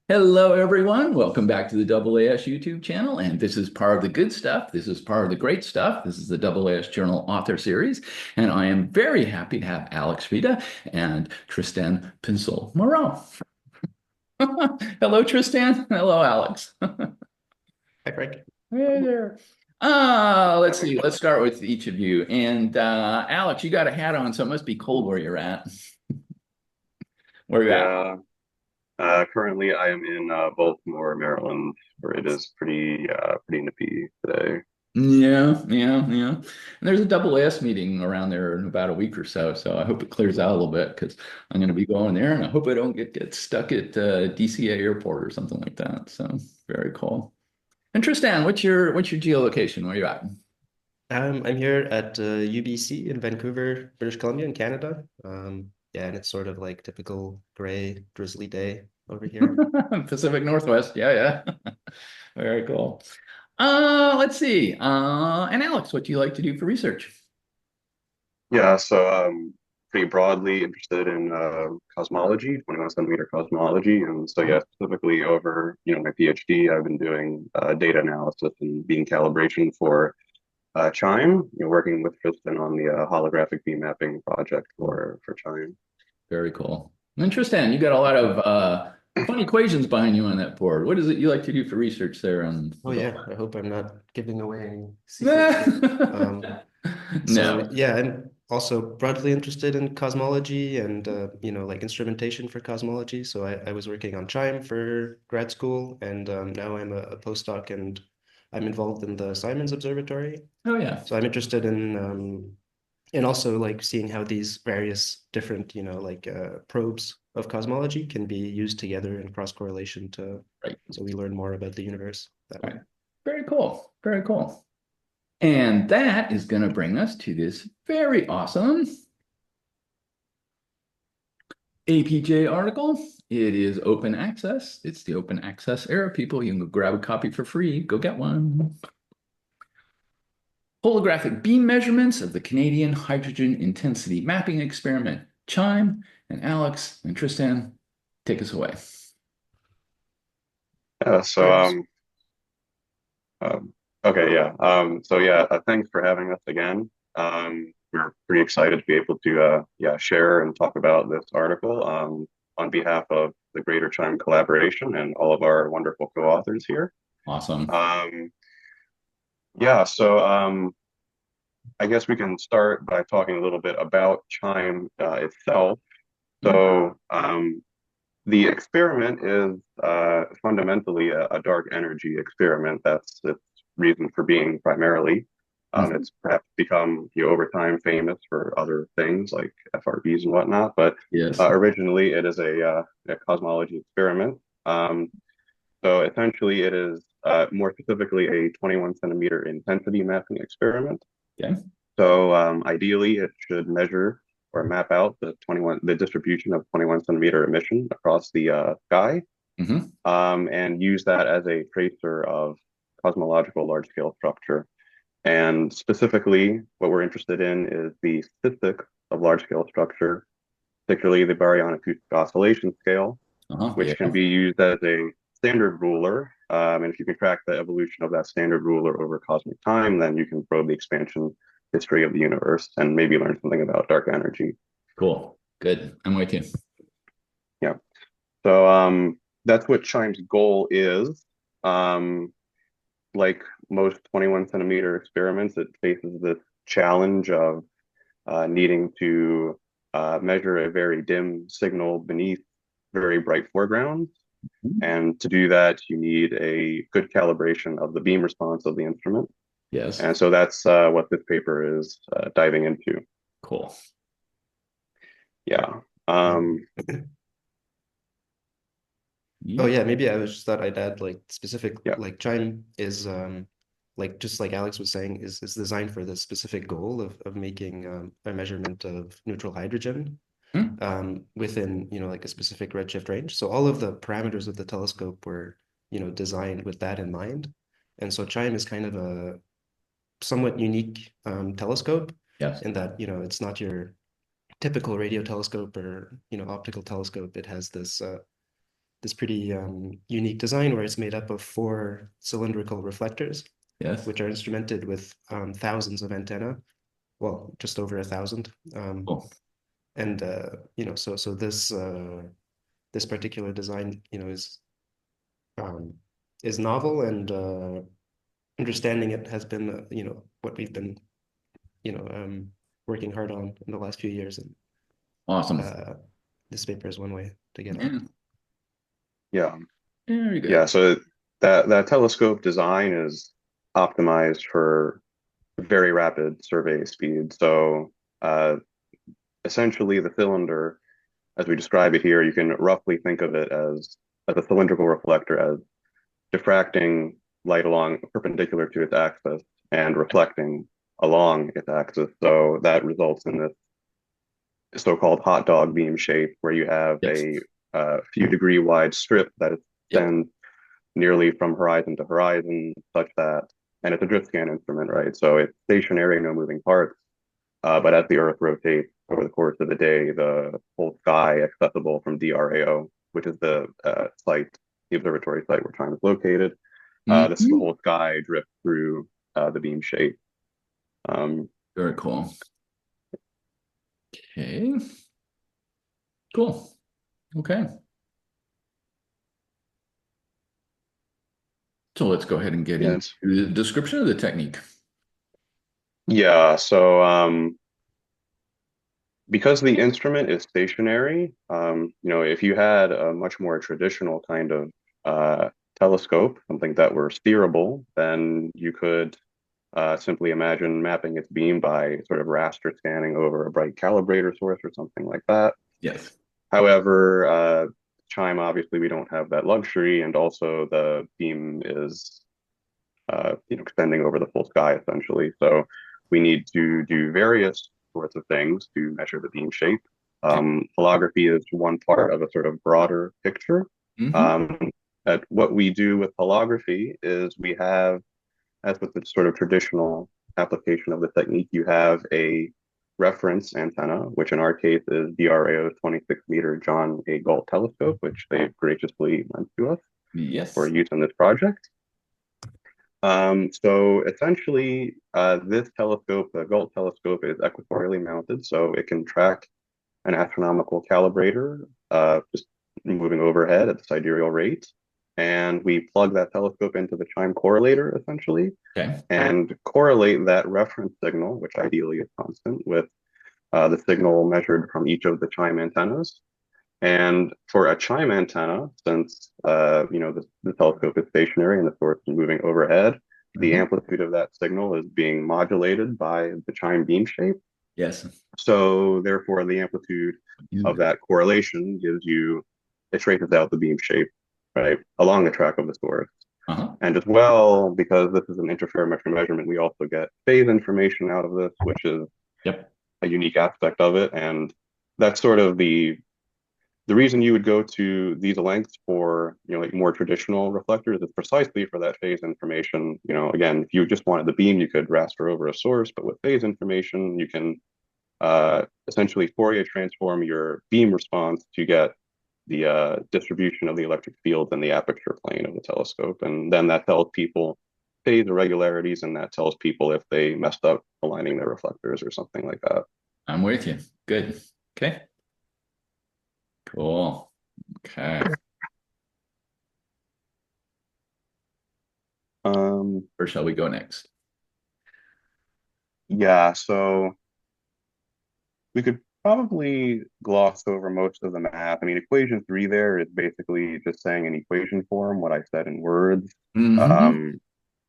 Hello, everyone. Welcome back to the AAS YouTube channel. And this is part of the good stuff. This is part of the great stuff. This is the AAS Journal Author Series. And I am very happy to have Alex Reda and Tristan Pinsonneault-Marotte. Hello, Tristan. Hello, Alex. Hi, Frank. Hey there. Let's see. Let's start with each of you. And Alex, you got a hat on, so it must be cold where you're at. Where are you at? Yeah, currently I am in Baltimore, Maryland, where it is pretty nippy today. Yeah. And there's a double S meeting around there in about a week or so. So I hope it clears out a little bit because I'm going to be going there, and I hope I don't get stuck at DCA airport or something like that. So very cool. And Tristan, what's your geolocation? Where are you at? I'm here at UBC in Vancouver, British Columbia in Canada. Yeah, and it's sort of like typical gray, drizzly day over here. Pacific Northwest. Yeah. Very cool. Let's see. And Alex, what do you like to do for research? Yeah, so pretty broadly interested in cosmology, 21 centimeter cosmology, and so yeah, specifically over my PhD, I've been doing data analysis and beam calibration for CHIME, working with Tristan on the holographic beam mapping project for CHIME. Very cool. And Tristan, you got a lot of fun equations behind you on that board. What is it you like to do for research there on Oh the yeah, I hope I'm not giving away any secrets here. board? Um, so No. yeah, I'm also broadly interested in cosmology and like instrumentation for cosmology. So I was working on CHIME for grad school, and now I'm a postdoc and I'm involved in the Simons Observatory. Oh yeah. So I'm interested in and also like seeing how these various different, probes of cosmology can be used together in cross correlation to Right. so we learn more about the universe that way. Right. Very cool. Very cool. And that is going to bring us to this very awesome APJ article. It is open access. It's the open access era, people. You can go grab a copy for free. Go get one. Holographic beam measurements of the Canadian hydrogen intensity mapping experiment. CHIME and Alex and Tristan, take us away. Yeah, so Um, okay, yeah. So yeah, thanks for having us again. We're pretty excited to be able to yeah, share and talk about this article on behalf of the Greater Chime collaboration and all of our wonderful co-authors here. Awesome. Um, yeah, so I guess we can start by talking a little bit about Chime itself. Yeah. So the experiment is fundamentally a dark energy experiment. That's its reason for being primarily. Mhm. It's perhaps become over time famous for other things like FRBs and whatnot, but Yes. originally it is a cosmology experiment. Um, so essentially, it is more specifically a 21 centimeter intensity mapping experiment. Okay. So ideally, it should measure or map out the distribution of 21 centimeter emission across the sky, Hmm. and use that as a tracer of cosmological large scale structure. And specifically, what we're interested in is the statistics of large scale structure, particularly the baryon acoustic oscillation scale, Yeah. which can be used as a standard ruler. And if you can track the evolution of that standard ruler over cosmic time, then you can probe the expansion history of the universe and maybe learn something about dark energy. Cool. Good. I'm with you. Yeah. So that's what Chime's goal is. Um, like most 21 centimeter experiments, it faces this challenge of needing to measure a very dim signal beneath very bright foregrounds. And to do that, you need a good calibration of the beam response of the instrument. Yes. And so that's what this paper is diving into. Cool. Yeah. Um, Um, yeah. oh yeah, maybe I was just thought I'd add like specific Yeah. like Chime is like just like Alex was saying is designed for the specific goal of making a measurement of neutral hydrogen Hmm. within like a specific redshift range. So all of the parameters of the telescope were designed with that in mind. And so Chime is kind of a somewhat unique telescope Yes. in that it's not your typical radio telescope or optical telescope. It has this this pretty unique design where it's made up of four cylindrical reflectors, Yes. which are instrumented with thousands of antenna, well, just over 1,000. Cool. And so this particular design, um, is novel, and understanding it has been, what we've been, working hard on in the last few years. And Awesome. this paper is one way to get Yeah. on. Yeah. Very Yeah. good. So that telescope design is optimized for very rapid survey speed. So uh, essentially, the cylinder, as we describe it here, you can roughly think of it as a cylindrical reflector as diffracting light along perpendicular to its axis and reflecting along its axis. So that results in this so-called hot dog beam shape where you have Yes. a few degree wide strip that Yep. extends nearly from horizon to horizon, such that, and it's a drift scan instrument, right? So it's stationary, no moving parts. But as the Earth rotates over the course of the day, the whole sky accessible from DRAO, which is the site, the observatory site where CHIME is located, the Mhm. whole sky drifts through the beam shape. Um, Very cool. Okay. Cool. Okay. So let's go ahead and get into yes. the description of the technique. Yeah. So because the instrument is stationary, if you had a much more traditional kind of telescope, something that were steerable, then you could simply imagine mapping its beam by sort of raster scanning over a bright calibrator source or something like that. Yes. However, CHIME, obviously, we don't have that luxury, and also the beam is extending over the full sky essentially. So we need to do various sorts of things to measure the beam shape. Okay. Holography is one part of a sort of broader picture. Hmm. Um, what we do with holography is we have, as with the sort of traditional application of the technique, you have a reference antenna, which in our case is DRAO's 26 meter John A. Galt telescope, which they've graciously lent to us for Yes. use in this project. So essentially, this telescope, the Galt telescope, is equatorially mounted, so it can track an astronomical calibrator just moving overhead at the sidereal rate. And we plug that telescope into the CHIME correlator, essentially, Okay. and correlate that reference signal, which ideally is constant, with the signal measured from each of the CHIME antennas. And for a chime antenna, since the telescope is stationary and the source is moving overhead, the Hmm. amplitude of that signal is being modulated by the chime beam shape. Yes. So therefore, the amplitude of that correlation gives you, it traces out the beam shape, right, along the track of the source. Uh-huh. And as well, because this is an interferometric measurement, we also get phase information out of this, which is Yep. a unique aspect of it. And that's sort of the reason you would go to these lengths for like more traditional reflectors is precisely for that phase information. Again, if you just wanted the beam, you could raster over a source, but with phase information, you can essentially Fourier transform your beam response to get the distribution of the electric fields in the aperture plane of the telescope, and then that tells people phase irregularities, and that tells people if they messed up aligning their reflectors or something like that. I'm with you. Good. Okay. Cool. Okay. Um, Where shall we go next? yeah, so we could probably gloss over most of the math. I mean, equation three there is basically just saying in equation form what I said in words. Hmm. Um,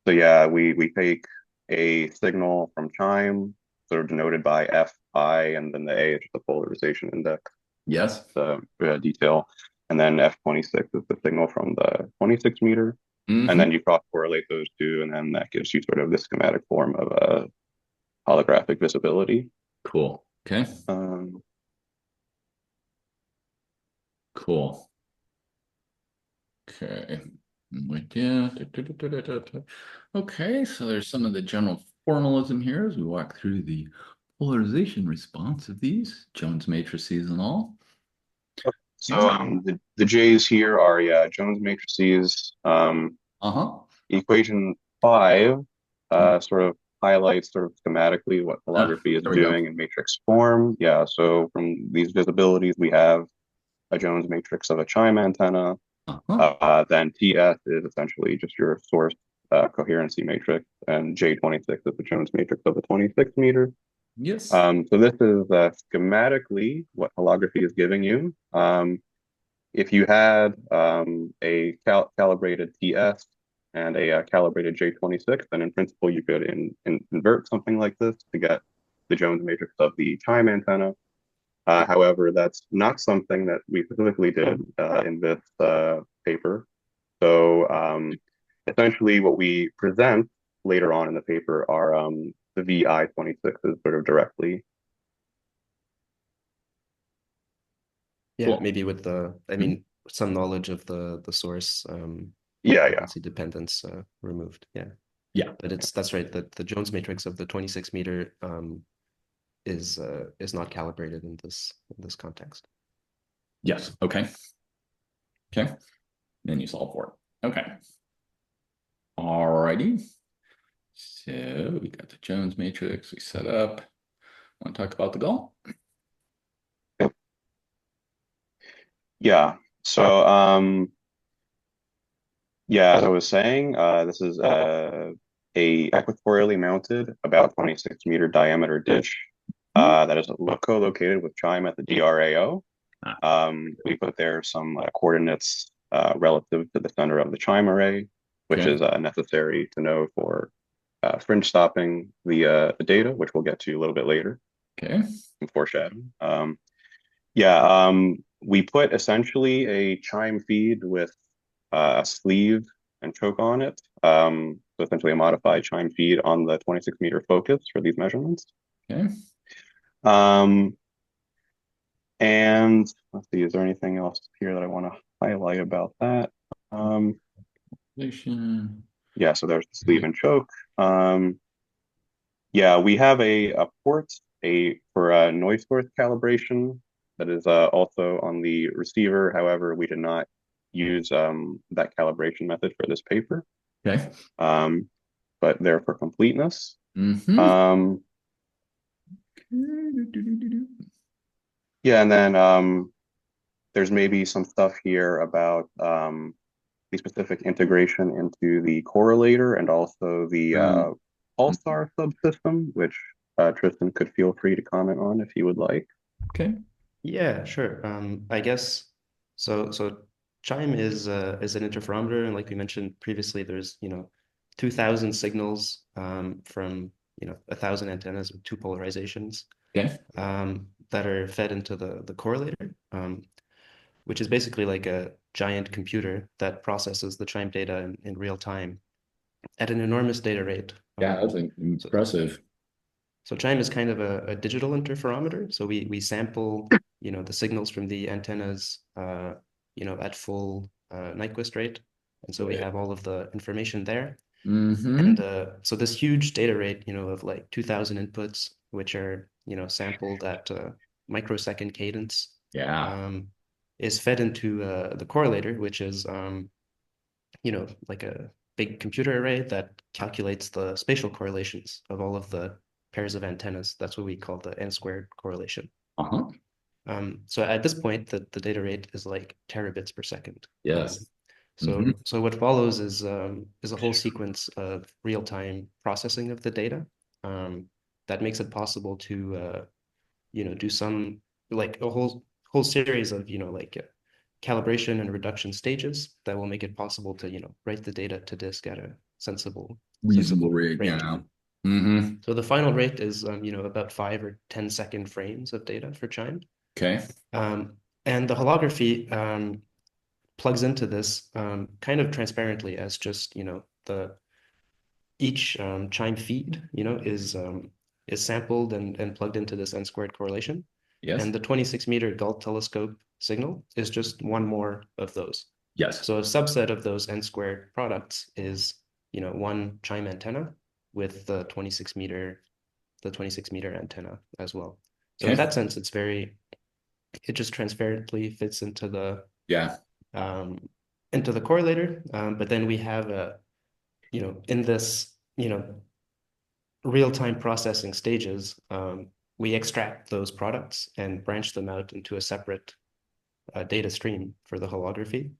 so yeah, we take a signal from chime, sort of denoted by Fi, and then the A is just the polarization index, Yes. the detail, and then F26 is the signal from the 26 meter, and Hmm. then you cross correlate those two, and then that gives you sort of the schematic form of a holographic visibility. Cool. Okay. Um, Cool. Okay. I'm with you. Okay, so there's some of the general formalism here as we walk through the polarization response of these Jones matrices and all. So the J's here are, yeah, Jones matrices. Uh-huh. Equation 5 sort of highlights sort of schematically what holography is There we go. doing in matrix form. Yeah, so from these visibilities, we have a Jones matrix of a CHIME antenna. Then TS is essentially just your source coherency matrix, and J26 is the Jones matrix of a 26 meter. Yes. So this is schematically what holography is giving you. If you had a calibrated TS and a calibrated J26, then in principle you could invert something like this to get the Jones matrix of the CHIME antenna. However, that's not something that we specifically did in this paper. So essentially what we present later on in the paper are the VI26s sort of directly. Yeah, Cool. maybe with I mean, some knowledge of the source Yeah. frequency dependence removed. Yeah. Yeah. But that's right. The Jones matrix of the 26 meter is not calibrated in this context. Yes. Okay. Okay. Then you solve for it. Okay. All righty. So we got the Jones matrix we set up. Want to talk about the goal? Yeah. So yeah, as I was saying, this is a equatorially mounted, about 26-meter diameter dish that is co-located with CHIME at the DRAO. We put there some coordinates relative to the center of the CHIME array, which is necessary to know for fringe stopping the data, which we'll get to a little bit later. Okay. Foreshadowing. We put essentially a CHIME feed with a sleeve and choke on it. So essentially a modified CHIME feed on the 26-meter focus for these measurements. Okay. And let's see, is there anything else here that I want to highlight about that? Yeah, so there's the sleeve and choke. Yeah, we have a port for a noise source calibration that is also on the receiver. However, we did not use that calibration method for this paper. Okay. But there for completeness. Yeah, and then there's maybe some stuff here about the specific integration into the correlator and also the pulsar subsystem, which Tristan could feel free to comment on if he would like. Okay. Yeah, sure. I guess so. CHIME is an interferometer, and like we mentioned previously, there's 2,000 signals from 1,000 antennas with two polarizations Okay. that are fed into the correlator, which is basically like a giant computer that processes the CHIME data in real time at an enormous data rate. Yeah, that's impressive. So CHIME is kind of a digital interferometer. So we sample, the signals from the antennas, at full Nyquist rate. And so we have all of the information there. And so this huge data rate, of like 2,000 inputs, which are, sampled at microsecond cadence. Yeah. Is fed into the correlator, which is, like a big computer array that calculates the spatial correlations of all of the pairs of antennas. That's what we call the n-squared correlation. So at this point, the data rate is like terabits per second. Yes. So what follows is a whole sequence of real-time processing of the data that makes it possible to do some like a whole series of calibration and reduction stages that will make it possible to write the data to disk at a Reasonable rate. range. Yeah. So the final rate is about 5 or 10 second frames of data for CHIME. Okay. And the holography plugs into this kind of transparently as just each CHIME feed is sampled and plugged into this n-squared correlation. Yes. And the 26-meter Gault telescope signal is just one more of those. Yes. So a subset of those n-squared products is one CHIME antenna with the 26-meter antenna as well. So in that sense, it's very it just transparently fits Yeah. into the correlator. But then we have in this, real-time processing stages, we extract those products and branch them out into a separate data stream for the holography,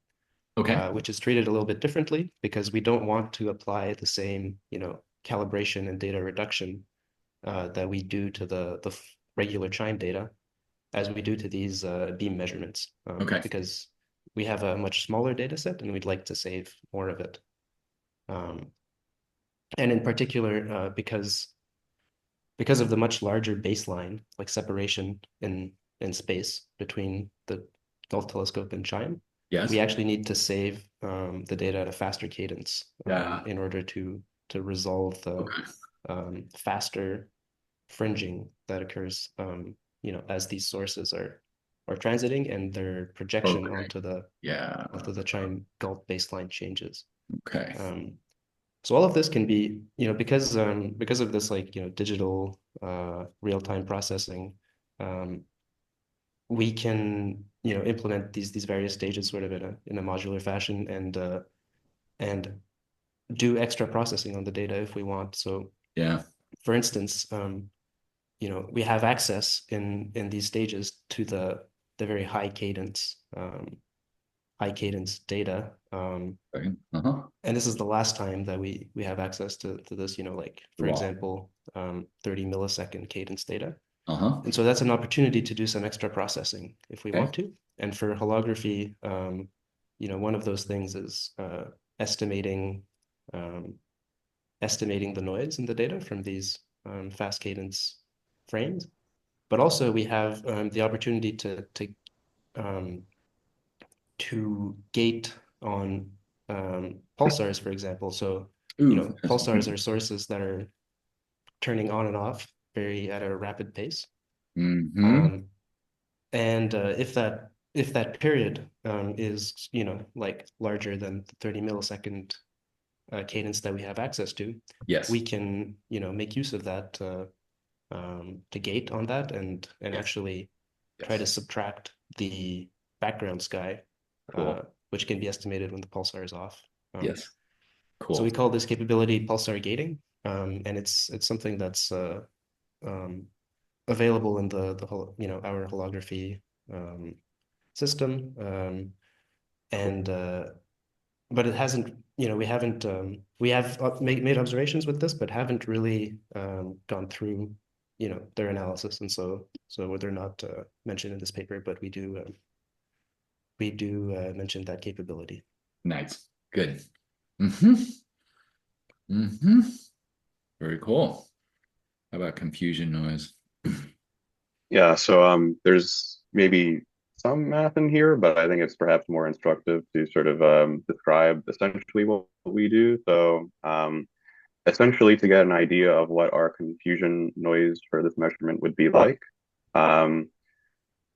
Okay. which is treated a little bit differently because we don't want to apply the same, calibration and data reduction that we do to the regular CHIME data as we do to these beam measurements, Okay. because we have a much smaller data set and we'd like to save more of it. And in particular, because of the much larger baseline, like separation in space between the Gulf telescope and CHIME, Yes. we actually need to save the data at a faster cadence Yeah. in order to resolve the Okay. faster fringing that occurs, as these sources are transiting and their projection Okay. Yeah. onto the CHIME Gulf baseline changes. Okay. So all of this can be, because of this, like, digital real-time processing, we can, implement these various stages sort of in a modular fashion and do extra processing on the data if we want. So Yeah. for instance, we have access in these stages to the very high cadence data. Okay. Uh-huh. And this is the last time that we have access to this, like, for Wow. example, 30 millisecond cadence data. Uh-huh. And so that's an opportunity to do some extra processing if we Okay. want to. And for holography, one of those things is estimating um, estimating the noise in the data from these fast cadence frames. But also we have the opportunity um, to gate on pulsars, for example. So, Ooh. pulsars are sources that are turning on and off very at a rapid pace. Mm-hmm. Um, and if that period is, like larger than the 30 millisecond cadence that we have access to, Yes. we can, make use of that to gate on that and Yes. actually try to Yes. subtract the background sky, Cool. which can be estimated when the pulsar is off. Yes. So we Cool. call this capability pulsar gating, and it's something that's um, available in our holography system, and but it hasn't, we have made observations with this, but haven't really gone through, their analysis, and so they're not mentioned in this paper, but we do mention that capability. Nice. Good. Mm-hmm. Mm-hmm. Very cool. How about confusion noise? Yeah, so there's maybe some math in here, but I think it's perhaps more instructive to sort of describe essentially what we do. So essentially to get an idea of what our confusion noise for this measurement would be like. Um,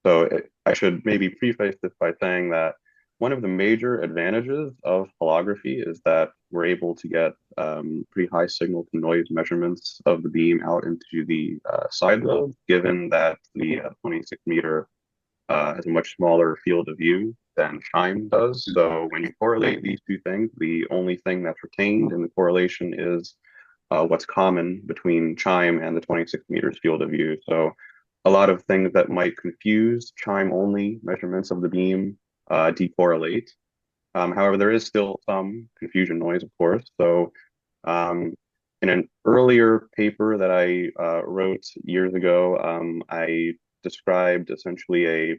I should maybe preface this by saying that one of the major advantages of holography is that we're able to get pretty high signal to noise measurements of the beam out into the side lobe, given that the 26 meter has a much smaller field of view than CHIME does. So when you correlate these two things, the only thing that's retained in the correlation is what's common between CHIME and the 26 meters field of view. So a lot of things that might confuse CHIME only measurements of the beam decorrelate. However, there is still some confusion noise, of course. So in an earlier paper that I wrote years ago, I described essentially a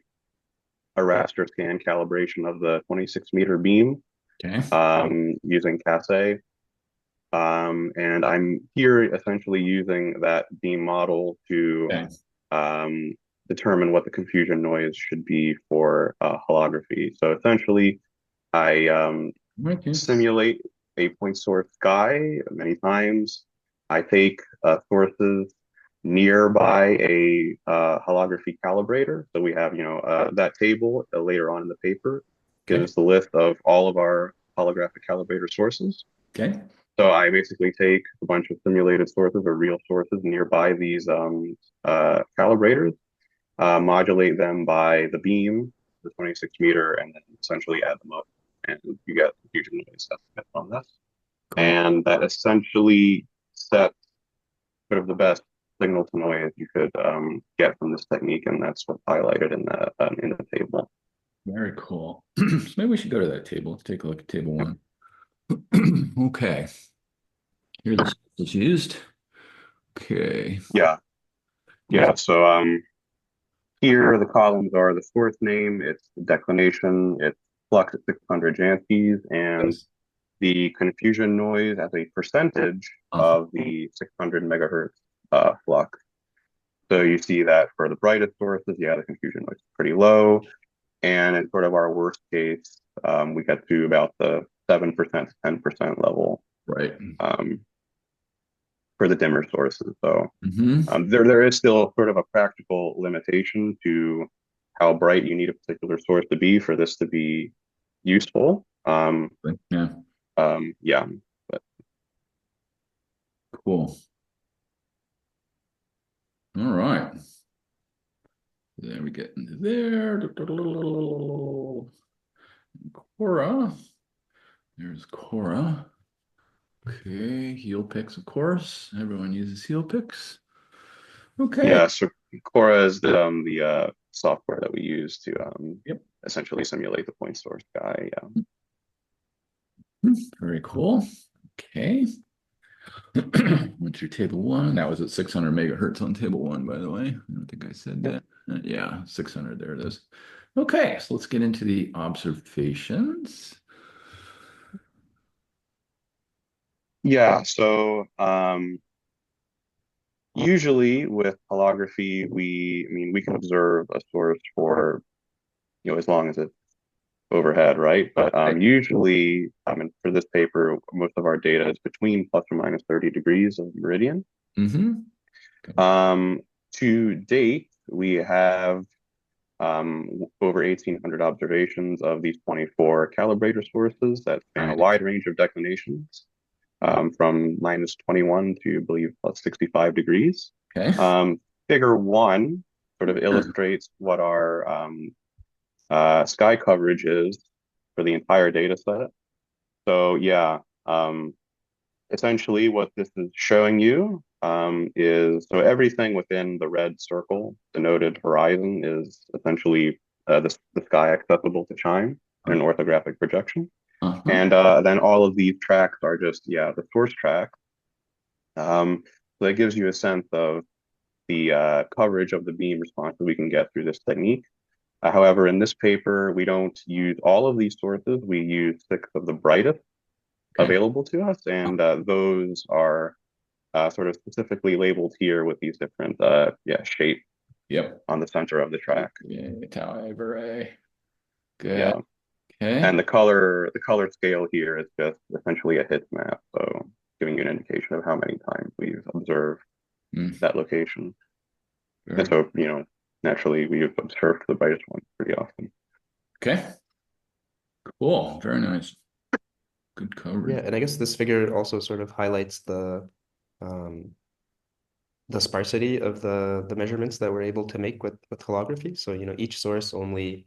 raster scan calibration of the 26 meter beam Okay. using CASE. And I'm here essentially using that beam model to Okay. determine what the confusion noise should be for holography. So essentially, I Okay. simulate a point source sky many times. I take sources nearby a holography calibrator. So we have, that table later on in the paper Okay. gives the list of all of our holographic calibrator sources. Okay. So I basically take a bunch of simulated sources or real sources nearby these calibrators. modulate them by the beam, the 26 meter, and then essentially add them up, and you get diffusion noise estimate from this. Cool. And that essentially sets sort of the best signal to noise you could get from this technique, and that's what's highlighted in the table. Very cool. So maybe we should go to that table. Let's take a look at table one. Okay. Here the stuff is used. Okay. Yeah. So here the columns are the source name, it's the declination, it's flux at 600 Janskis, and the confusion noise as a percentage of the 600 megahertz flux. So you see that for the brightest sources, yeah, the confusion noise is pretty low. And in sort of our worst case, we get to about the 7% to 10% level. Right. For the dimmer sources. So there is still sort of a practical limitation to how bright you need a particular source to be for this to be useful. Yeah. But cool. All right. Then we get into there. Cora. There's Cora. Okay, heel picks, of course. Everyone uses heel picks. Okay. Yeah, so Cora is the software that we use to essentially simulate the point source guy. Very cool. Okay. What's your table one? That was at 600 megahertz on table one, by the way. I don't think I said that. Yeah, 600. There it is. Okay, so let's get into the observations. Yeah, so usually with holography, we can observe a source for as long as it's overhead, right? But usually, for this paper, most of our data is between plus or minus 30 degrees of meridian. Okay. To date, we have over 1,800 observations of these 24 calibrator sources that span a wide range of declinations, from minus 21 to, I believe, plus 65 degrees. Okay. Figure one sort of illustrates what our sky coverage is for the entire data set. So yeah, essentially what this is showing you is, so everything within the red circle denoted horizon is essentially the sky accessible to CHIME in an orthographic projection. And then all of these tracks are just, the source tracks. So that gives you a sense of the coverage of the beam response that we can get through this technique. However, in this paper, we don't use all of these sources. We use 6 of the brightest available to us, and those are sort of specifically labeled here with these different shapes on the center of the track. Good. Yeah. Okay. And the color scale here is just essentially a hit map, so giving you an indication of how many times we've observed that location. And so, naturally, we've observed the brightest one pretty often. Okay. Cool. Very nice. Good coverage. Yeah, and I guess this figure also sort of highlights the sparsity of the measurements that we're able to make with holography. So, each source only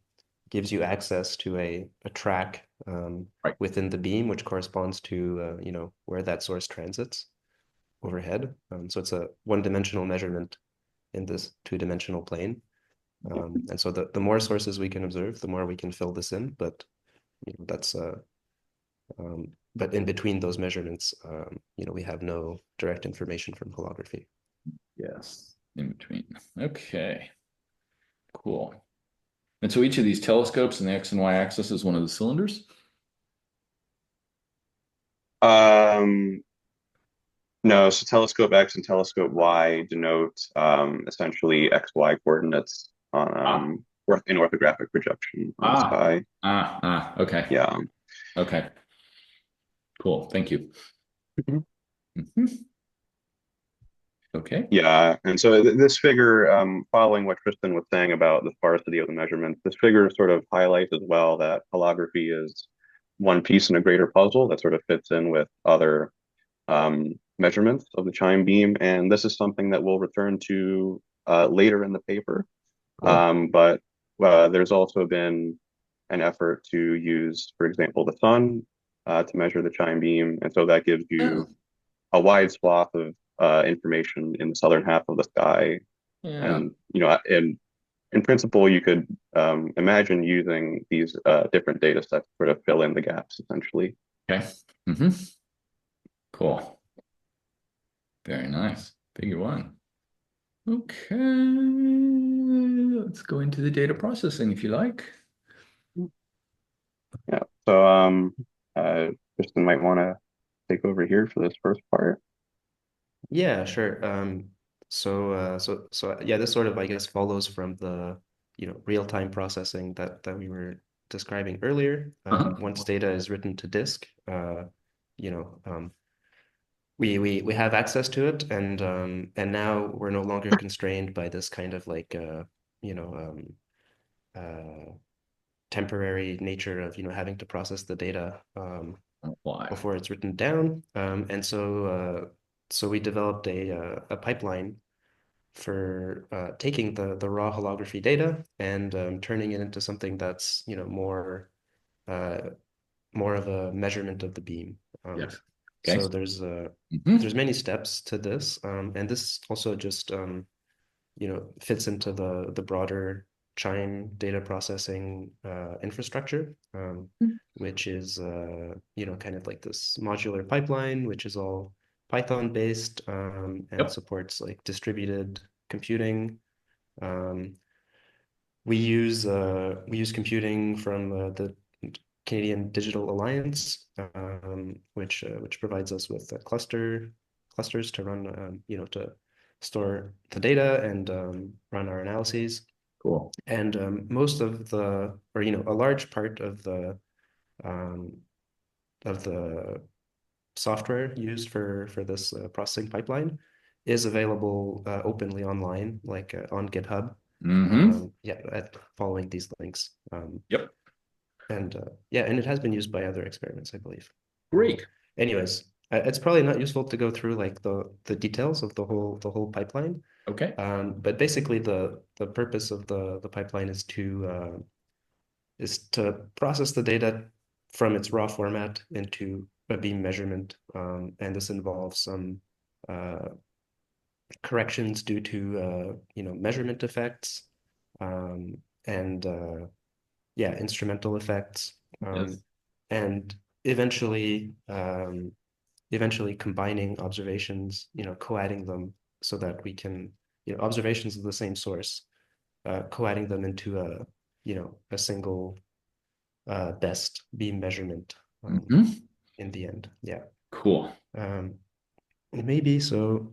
gives you access to a track within the beam, which corresponds to where that source transits overhead. So it's a one-dimensional measurement in this two-dimensional plane. And so the more sources we can observe, the more we can fill this in. But that's but in between those measurements, we have no direct information from holography. Yes, in between. Okay, cool. And so each of these telescopes and the X and Y axis is one of the cylinders? No, so telescope X and telescope Y denote essentially XY coordinates on in orthographic projection on the sky. Okay. Yeah. Okay. Cool. Thank you. Okay. Yeah, and so this figure, following what Tristan was saying about the sparsity of the measurements, this figure sort of highlights as well that holography is one piece in a greater puzzle that sort of fits in with other measurements of the CHIME beam, and this is something that we'll return to later in the paper. Cool. But there's also been an effort to use, for example, the sun to measure the chime beam, and so that gives Oh, you a wide swath of information in the southern half of the sky. yeah. And in principle, you could imagine using these different data sets to sort of fill in the gaps, essentially. Okay. Hmm. Cool. Very nice. Figure one. Okay. Let's go into the data processing if you like. Yeah. So Kristen might want to take over here for this first part. Yeah, sure. Yeah, this sort of, I guess, follows from the, real-time processing that we were describing earlier. Uh-huh. Once data is written to disk, you know, we have access to it, and now we're no longer constrained by this kind of like you know, uh, temporary nature of, having to process the data Why? before it's written down. So we developed a pipeline for taking the raw holography data and turning it into something that's, uh, more of a measurement of the beam. Yes. Okay. So there's Hmm. many steps to this, and this also just fits into the broader CHIME data processing infrastructure, which is kind of like this modular pipeline, which is all Python based, and Yep. supports like distributed computing. Um, we use computing from the Canadian Digital Alliance, which provides us with clusters to run, to store the data and run our analyses. Cool. And most of the, or a large part um, of the software used for this processing pipeline is available openly online, like on GitHub. Hmm. Yeah, following these links. Yep. And yeah, and it has been used by other experiments, I believe. Um, Great. anyways, it's probably not useful to go through like the details of the whole pipeline. Okay. But basically, the purpose of the pipeline is to process the data from its raw format into a beam measurement, and this involves some uh, corrections due to measurement effects, um, and yeah, instrumental effects, Yes. and eventually eventually combining observations, co-adding them so that we can, observations of the same source, co-adding them into a single best beam measurement Hmm. in the end. Yeah. Cool. Um, maybe so.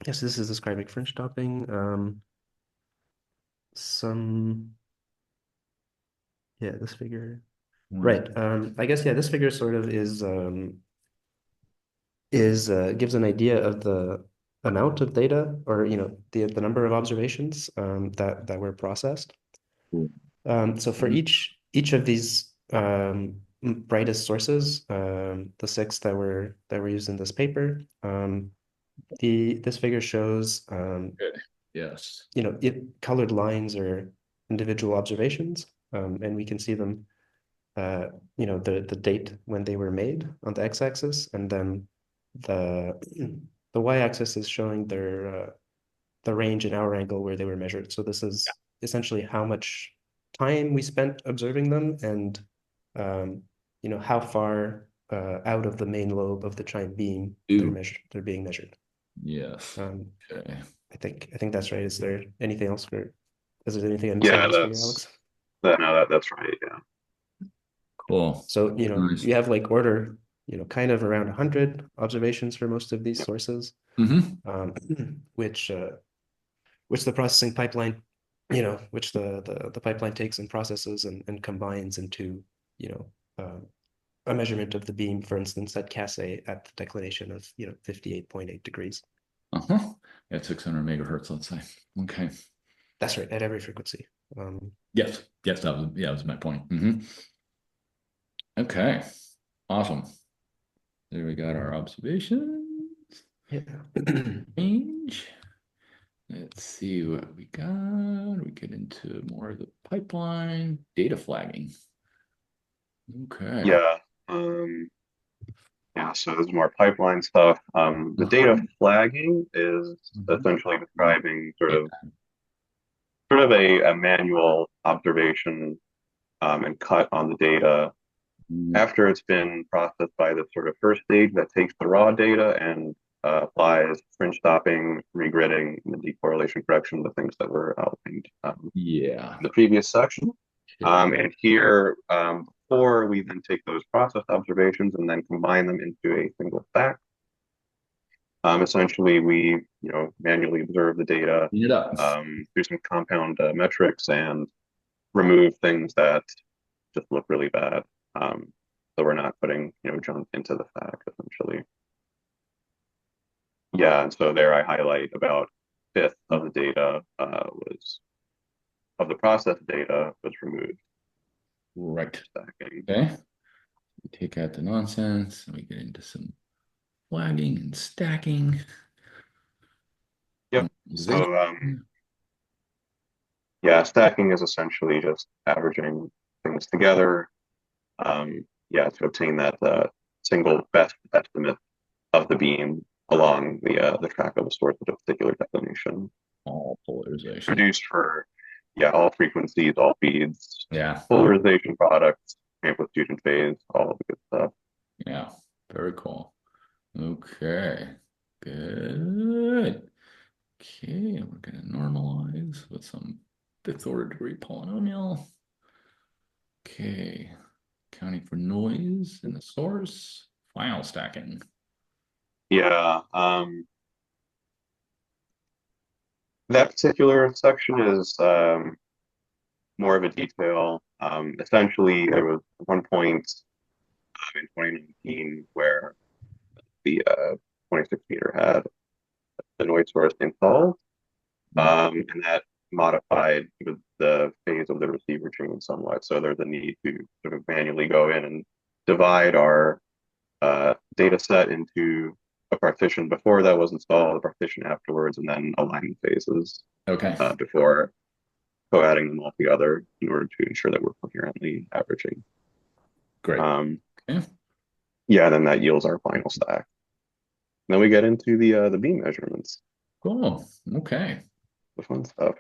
Yes, this is describing fringe topping. Some Yeah, this figure. One. Right. I guess yeah, this figure sort of is gives an idea of the amount of data, or the number of observations that were processed. Cool. So for each of these brightest sources, the six that were used in this paper, this figure shows Good. Yes. colored lines are individual observations, and we can see them, the date when they were made on the x-axis, and then the the y-axis is showing the range and hour angle where they were measured. So this is essentially how much time we spent observing them, and how far out of the main lobe of the chime beam Two. they're being measured. Yes. Um, Okay. I think that's right. Is there anything else is there anything I'm missing on Yeah, this figure, Alex? that's right. Yeah. Cool. So, Nice. you have like order, kind of around 100 observations for most of these Yeah. sources, Hmm. um, which which the processing pipeline, which the pipeline takes and processes and combines into, you know, a measurement of the beam, for instance, at Cathay at the declination of, 58.8 degrees. Uh-huh. At 600 megahertz, let's say. Okay. That's right, at every frequency. Yes. Yes, that was my point. Hmm. Okay. Awesome. There we got our observations Yeah. range. Let's see what we got. We get into more of the pipeline data flagging. Okay. Yeah. Yeah, so there's more pipeline stuff. The data flagging is Mhm. essentially describing Yeah. sort of a manual observation and cut on the data Mm, after it's been processed by the sort of first stage that takes the raw data and applies fringe stopping, regridding, and the decorrelation correction, the things that were outlined yeah. in the previous section. Okay. And here, before we then take those process observations and then combine them into a single stack, essentially we manually observe the data Clean it up. through some compound metrics and remove things that just look really bad. So we're not putting junk into the stack essentially. Yeah, and so there I highlight about fifth of the data was of the process data was removed Right. for stacking. Okay. We take out the nonsense and we get into some flagging and stacking. Yep. Normalization. So yeah, stacking is essentially just averaging things together. Yeah, to obtain that single best estimate of the beam along the track of a source at a particular declination. All polarization. Produced for all frequencies, all feeds, Yeah. polarization products, amplitude and phase, all of the good stuff. Yeah. Very cool. Okay. Good. Okay, we're going to normalize with some fifth order degree polynomial. Okay, accounting for noise in the source, file stacking. Yeah, that particular section is more of a detail. Essentially, there was one point in 2019 where the 26 meter had the noise source installed, and that modified the phase of the receiver chain somewhat. So there's a need to sort of manually go in and divide our data set into a partition before that was installed, a partition afterwards, and then align the phases Okay, before co-adding them all together in order to ensure that we're coherently averaging. great. Okay, Yeah, then that yields our final stack. Then we get into the beam measurements, cool. Okay. the fun stuff.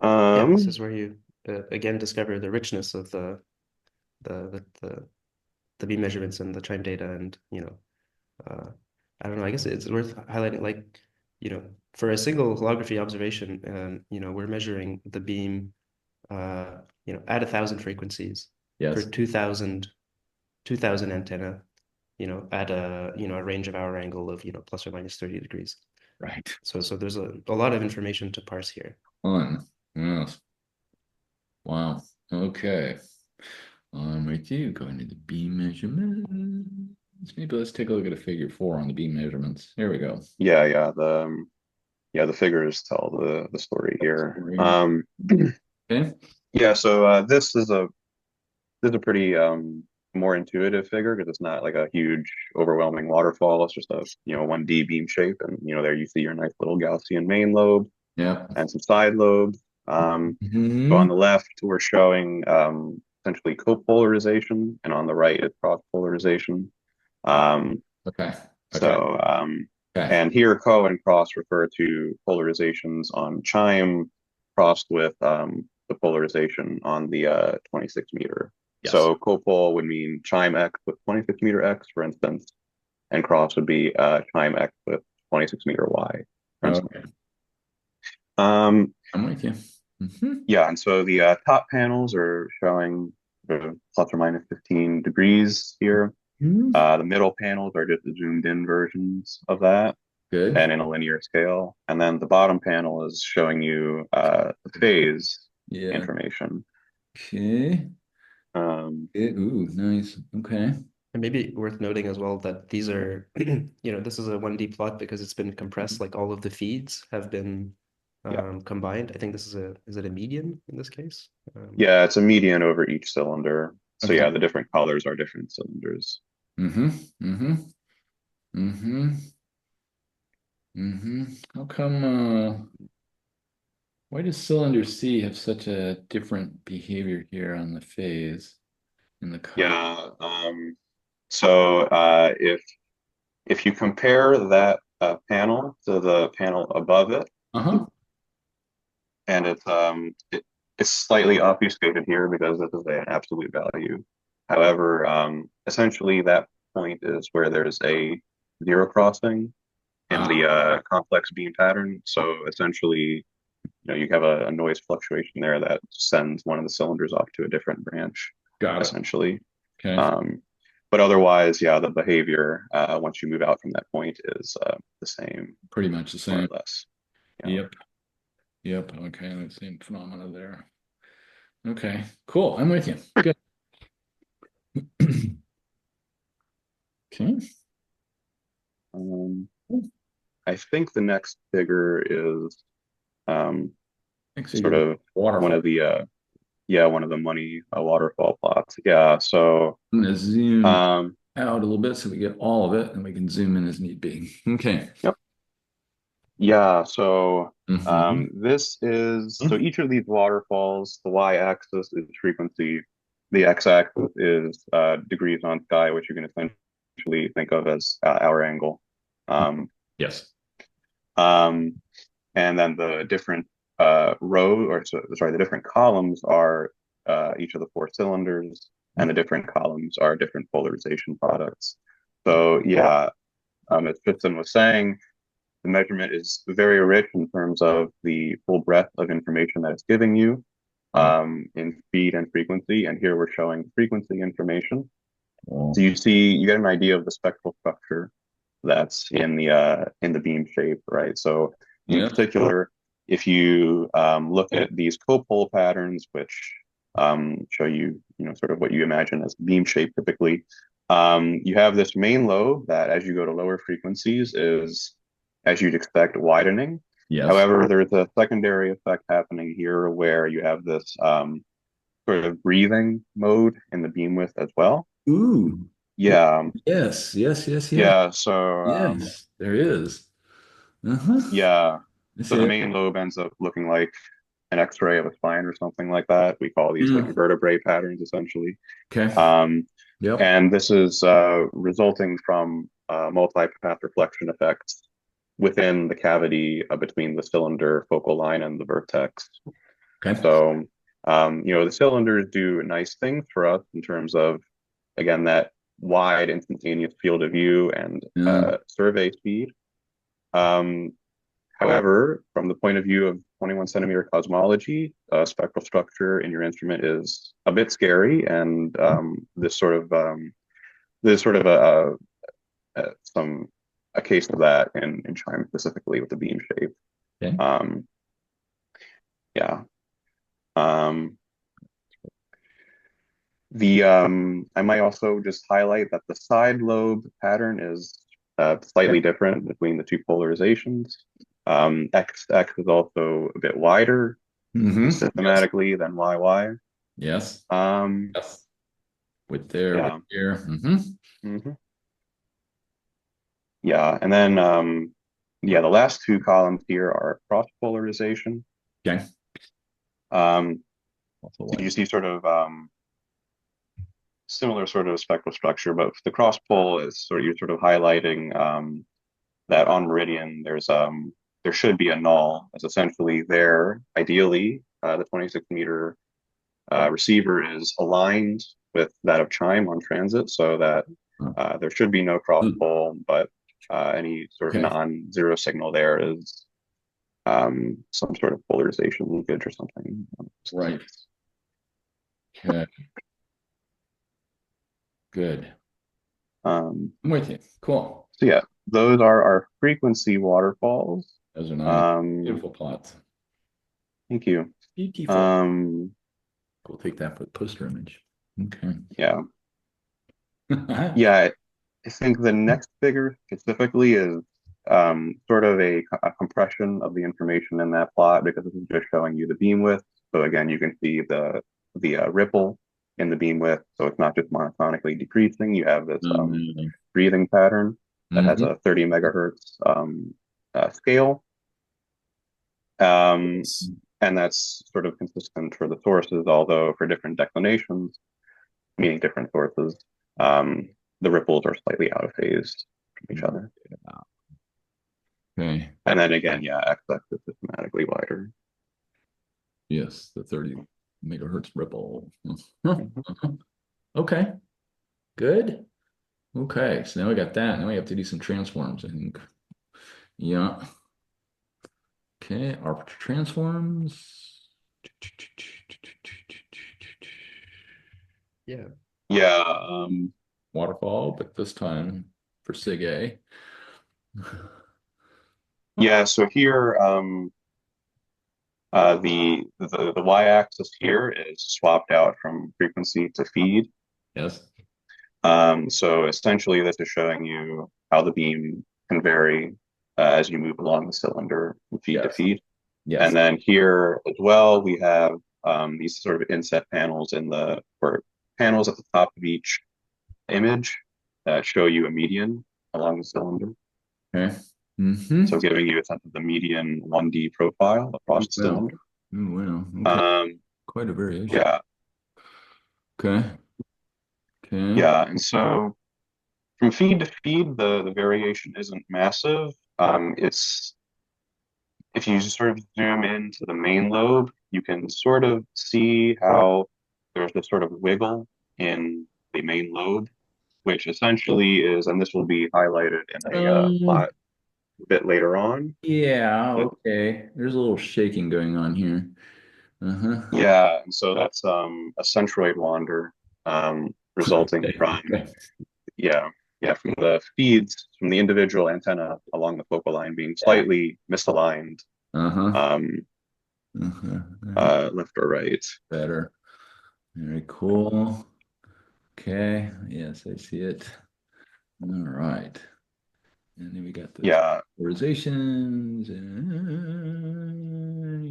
Yeah, this is where you again discover the richness of the the the beam measurements and the chime data, and I don't know. I guess it's worth highlighting, like, for a single holography observation, we're measuring the beam, at 1,000 frequencies for Yes. 2,000 antenna, at a range of hour angle of, plus or minus 30 degrees. Right. So there's a lot of information to parse here. Fun. Yes. Wow. Okay. I'm with you. Going to the beam measurements. Maybe let's take a look at a figure 4 on the beam measurements. Here we go. The figures tell the story here. Okay. Yeah, so this is a pretty more intuitive figure because it's not like a huge overwhelming waterfall. It's just a 1D beam shape, and there you see your nice little Gaussian main lobe Yeah. and some side lobes. So on the left we're showing essentially copolarization, and on the right is cross polarization. Um, Okay. Okay. so Okay. and here co and cross refer to polarizations on CHIME crossed with the polarization on the 26 meter. Yes. So copol would mean CHIME X with 26 meter X, for instance, and cross would be CHIME X with 26 meter Y, for instance. Okay. Um, I'm with you. yeah, and so the top panels are showing plus or minus 15 degrees here. The middle panels are just the zoomed in versions of that Good. and in a linear scale. And then the bottom panel is showing you the phase Yeah. information. Okay. Ooh, nice. Okay. And maybe worth noting as well that these are, this is a 1D plot because it's been compressed, like all of the feeds have been Yeah. combined. I think this is it a median in this case? Yeah, it's a median over each cylinder. So Okay. yeah, the different colors are different cylinders. Mm-hmm. Mm-hmm. Mm-hmm. How come, why does cylinder C have such a different behavior here on the phase in the color? Yeah. So if you compare that panel to the panel above it, Uh-huh. and it's slightly obfuscated here because this is an absolute value. However, essentially that point is where there's a zero crossing in Ah, the complex beam pattern. So essentially, you have a noise fluctuation there that sends one of the cylinders off to a different branch, got it. essentially. Okay. Um, but otherwise, yeah, the behavior once you move out from that point is the same, Pretty much the more same. or less. Yeah. Yep. Yep. Okay. The same phenomena there. Okay. Cool. I'm with you. Good. Okay. Um, I think the next figure is um, Next sort figure, of one waterfall. of the one of the money waterfall plots. Yeah. So I'm gonna zoom um, out a little bit so we get all of it and we can zoom in as need be. Okay. yep. Yeah. So Mm-hmm. this is so each of these waterfalls, the y-axis is frequency, the x-axis is degrees on sky, which you can essentially think of as hour angle. Um, Yes. um, and then the different the different columns are each of the four cylinders, and the different columns are different polarization products. So yeah, as Tristan was saying, the measurement is very rich in terms of the full breadth of information that it's giving you Oh, in speed and frequency. And here we're showing frequency information. So well, you get an idea of the spectral structure that's in the beam shape, right? So in yeah. particular, if you look at these copole patterns, which show you, sort of what you imagine as beam shape typically, you have this main lobe that, as you go to lower frequencies, is, as you'd expect, widening. Yes. However, there's a secondary effect happening here where you have this sort of breathing mode in the beam width as well. Ooh. Yeah, Yes. Yes. Yes. Yes. yeah. So Yes. There is. Uh-huh. yeah. I So see the it. main lobe ends up looking like an X-ray of a spine or something like that. We call these like Mm. vertebrae patterns essentially. Okay. Um, Yep. and this is resulting from multi-path reflection effects within the cavity between the cylinder focal line and the vertex. Okay. So, the cylinders do nice things for us in terms of, again, that wide instantaneous field of view and Yeah. survey speed. Um, However, from the point of view of 21 centimeter cosmology, spectral structure in your instrument is a bit scary, and this sort of a case of that in CHIME specifically with the beam shape. Okay. Um, yeah. Um, I might also just highlight that the side lobe pattern is slightly Okay. different between the two polarizations. X is also a bit wider Yes. systematically than YY. Yes. Um, Yes. With there, with yeah. here. hmm Yeah. And then, the last two columns here are cross polarization. Okay. Um, Also so white. you see sort of similar sort of spectral structure, but the cross pole is you're sort of highlighting that on meridian there should be a null. As essentially there, ideally, the 26-meter receiver is aligned with that of CHIME on transit, so that Oh. there should be no cross Ooh. pole, but any sort of Okay. non-zero signal there is some sort of polarization leakage or something. Right. Okay. Good. Um, I'm with you. Cool. so yeah, those are our frequency waterfalls. Those are nice. Um, Beautiful plots. thank you. Beautiful. Um, We'll take that for the poster image. Okay. yeah, yeah. I think the next figure specifically is sort of a compression of the information in that plot because this is just showing you the beam width. So again, you can see the ripple in the beam width. So it's not just monotonically decreasing. You have this breathing pattern that has Mm-hmm. a 30 megahertz scale. And that's sort of consistent for the sources, although for different declinations, meaning different sources, the ripples are slightly out of phase from each other. Okay. And then again, yeah, x-axis is systematically wider. Yes, the 30 megahertz ripple. Okay, good. Okay, so now we got that. Now we have to do some transforms, I think. Yeah. Okay, our transforms. Yeah. Yeah. Waterfall, but this time for sig A. Yeah, so here, the y-axis here is swapped out from frequency to feed. Yes. So essentially, this is showing you how the beam can vary as you move along the cylinder from feed to Yes. feed. Yes. And then here as well, we have these sort of inset panels or panels at the top of each image that show you a median along the cylinder. Okay. So giving you a sense of the median 1D profile across the cylinder. Oh, wow. Okay. Quite a variation. Yeah. Okay. Okay. Yeah. And so from feed to feed, the variation isn't massive. It's if you sort of zoom into the main lobe, you can sort of see how there's this sort of wiggle in the main lobe, which essentially is, and this will be highlighted in a plot a bit later on. Yeah, But okay. There's a little shaking going on here. Uh-huh. yeah, and so that's a centroid wander resulting Okay. from yeah, yeah, from the feeds from the individual antenna along the focal line being slightly misaligned, Uh-huh. um, Uh-huh. left or right. Better. Very cool. Okay. Yes, I see it. All right. And then we got the Yeah, polarizations.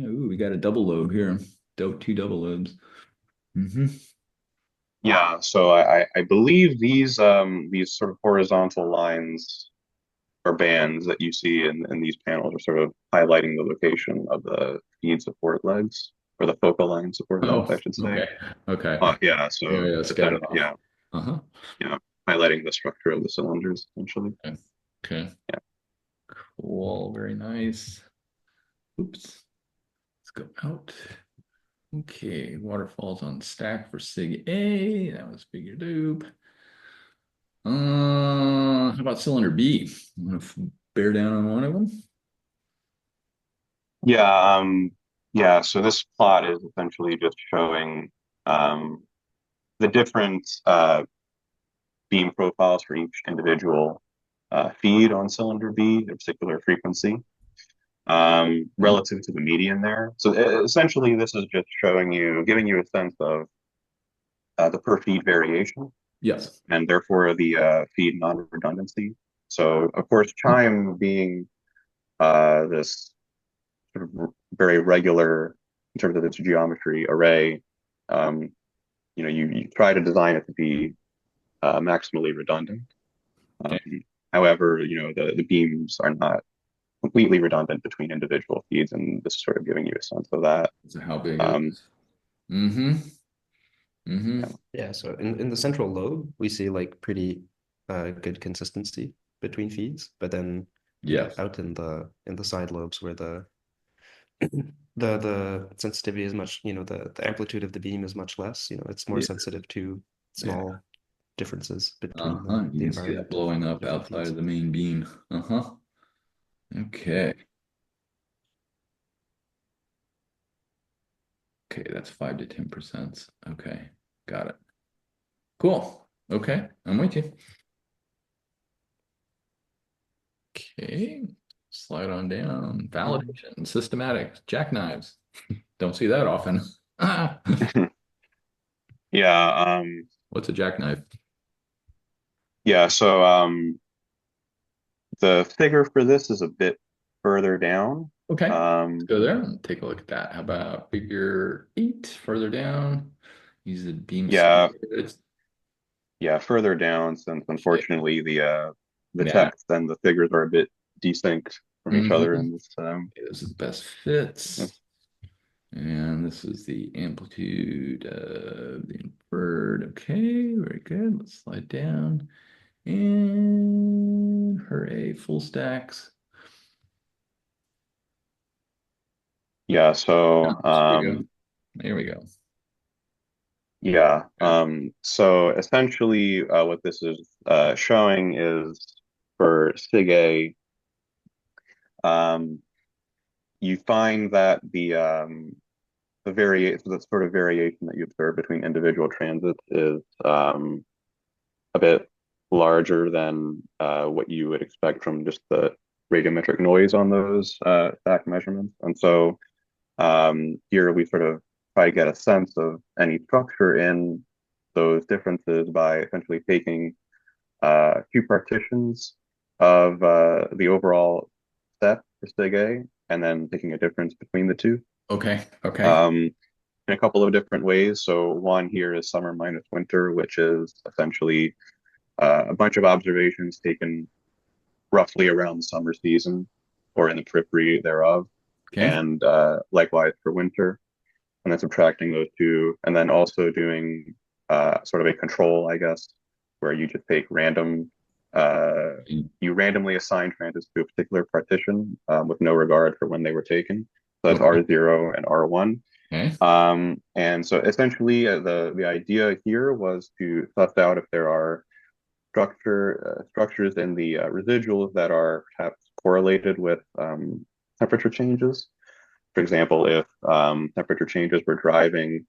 Ooh, we got a double lobe here. Two double lobes. Mm-hmm. yeah. So I believe these sort of horizontal lines or bands that you see in these panels are sort of highlighting the location of the feed support legs or the focal line support legs, Oh, I should say. okay. Okay. Yeah, Yeah, so yeah, scattered off. yeah, Uh-huh. yeah, highlighting the structure of the cylinders essentially. Okay. Okay. Yeah. Cool. Very nice. Oops. Let's go out. Okay. Waterfalls on stack for Sig A. That was figure dope. How about cylinder B? Want to bear down on one of them? Yeah, yeah. So this plot is essentially just showing the different beam profiles for each individual feed on cylinder B, their particular frequency, relative to the median there. So essentially, this is just showing you, giving you a sense of the per feed variation, Yes. and therefore the feed non-redundancy. So, of course, CHIME being this sort of very regular in terms of its geometry array, um, you try to design it to be maximally redundant. Um, Okay. However, the beams are not completely redundant between individual feeds, and this is sort of giving you a sense of that. So how big is Um, this? Mm-hmm. Mm-hmm. yeah, Yeah, so in the central lobe, we see like pretty good consistency between feeds, but then Yes. out in the side lobes where the sensitivity is much, the amplitude of the beam is much less, it's more Yeah. sensitive to Yeah. small differences between Uh-huh. You the can see that environment of blowing up different outside feeds. of the main beam. Uh-huh. Okay. Okay, that's 5 to 10%. Okay. Got it. Cool. Okay. I'm with you. Okay. Slide on down. Validation, systematic, jackknives. Don't see that often. yeah, What's a jackknife? yeah. So the figure for this is a bit further down. Okay. Let's Um, go there and take a look at that. How about figure 8 further down? Use the beam yeah, split. yeah, further down, since Okay. unfortunately the Yeah. text and the figures are a bit desynced. from each other Mhm. in this. Okay, those are the best fits. And this is the amplitude of the inferred. Okay, very good. Let's slide down. And hooray, full stacks. Yeah. So There we go. There we go. yeah. Good. So essentially, what this is showing is for Sig A, um, you find that the sort of variation that you observe between individual transits is a bit larger than what you would expect from just the radiometric noise on those stack measurements. And so here we sort of try to get a sense of any structure in those differences by essentially taking two partitions of the overall set for Sig A and then taking a difference between the two Okay. Okay. um, in a couple of different ways. So one here is summer minus winter, which is essentially a bunch of observations taken roughly around the summer season or in the periphery thereof, Okay. and likewise for winter, and then subtracting those two, and then also doing sort of a control, I guess, where you just take uh, you randomly assign transits to a particular partition with no regard for when they were taken. So that's Okay. R0 and R1. Okay. And so essentially, the idea here was to suss out if there are structures in the residuals that are perhaps correlated with temperature changes. For example, if temperature changes were driving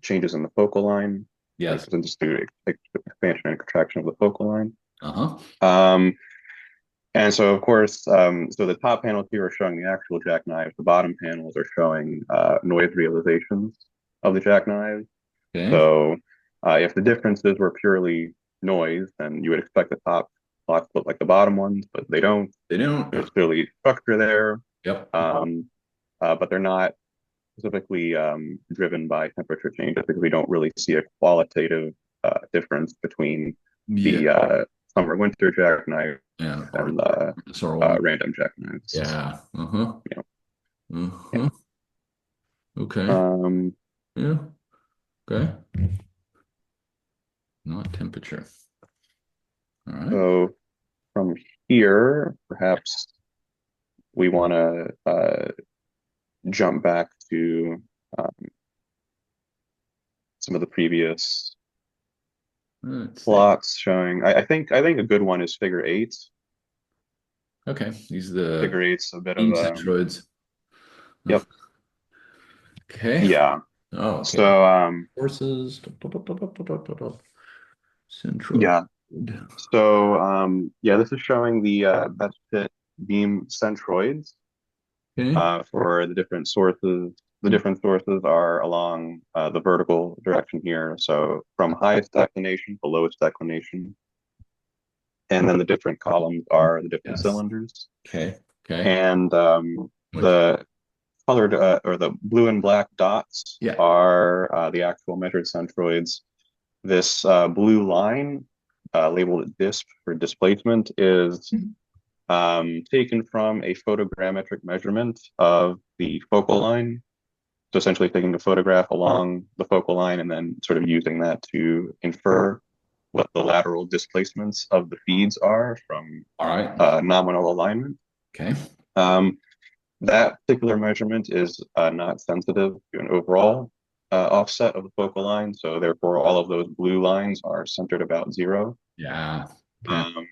changes in the focal line, for Yes. instance, due to expansion and contraction of the focal line. Uh-huh. Um, and so, of course, so the top panels here are showing the actual jackknives. The bottom panels are showing noise realizations of the jackknives. Okay. So if the differences were purely noise, then you would expect the top plots to look like the bottom ones, but they don't. They don't. There's clearly structure there, Yep. um, but they're not specifically driven by temperature changes because we don't really see a qualitative difference between Yeah. the summer winter jackknife Yeah. Or and the sort of one. random jackknives. Yeah. Uh-huh. You know, Uh-huh. yeah. Okay. Um, Yeah. Okay. Not temperature. All right. so from here, perhaps we want to jump back to um, some of the previous Let's see. plots showing. I think a good one is figure eight. Okay. These are the Figure eight's a bit of beam centroids. yep, Okay. yeah. Oh, okay. So Forces. Centroid. yeah. So yeah, this is showing the best fit beam centroids Okay. for the different sources. The different sources are along the vertical direction here. So from highest declination to lowest declination. And then the different columns are the different Yes. cylinders. Okay. Okay. And Which, the colored or the blue and black dots yeah. are the actual measured centroids. This blue line, labeled disp for displacement, is taken from a photogrammetric measurement of the focal line. So essentially taking a photograph along the focal line and then sort of using that to infer what the lateral displacements of the feeds are from All right. nominal alignment. Okay. Um, that particular measurement is not sensitive to an overall offset of the focal line, so therefore all of those blue lines are centered about zero. Yeah. Okay. Um,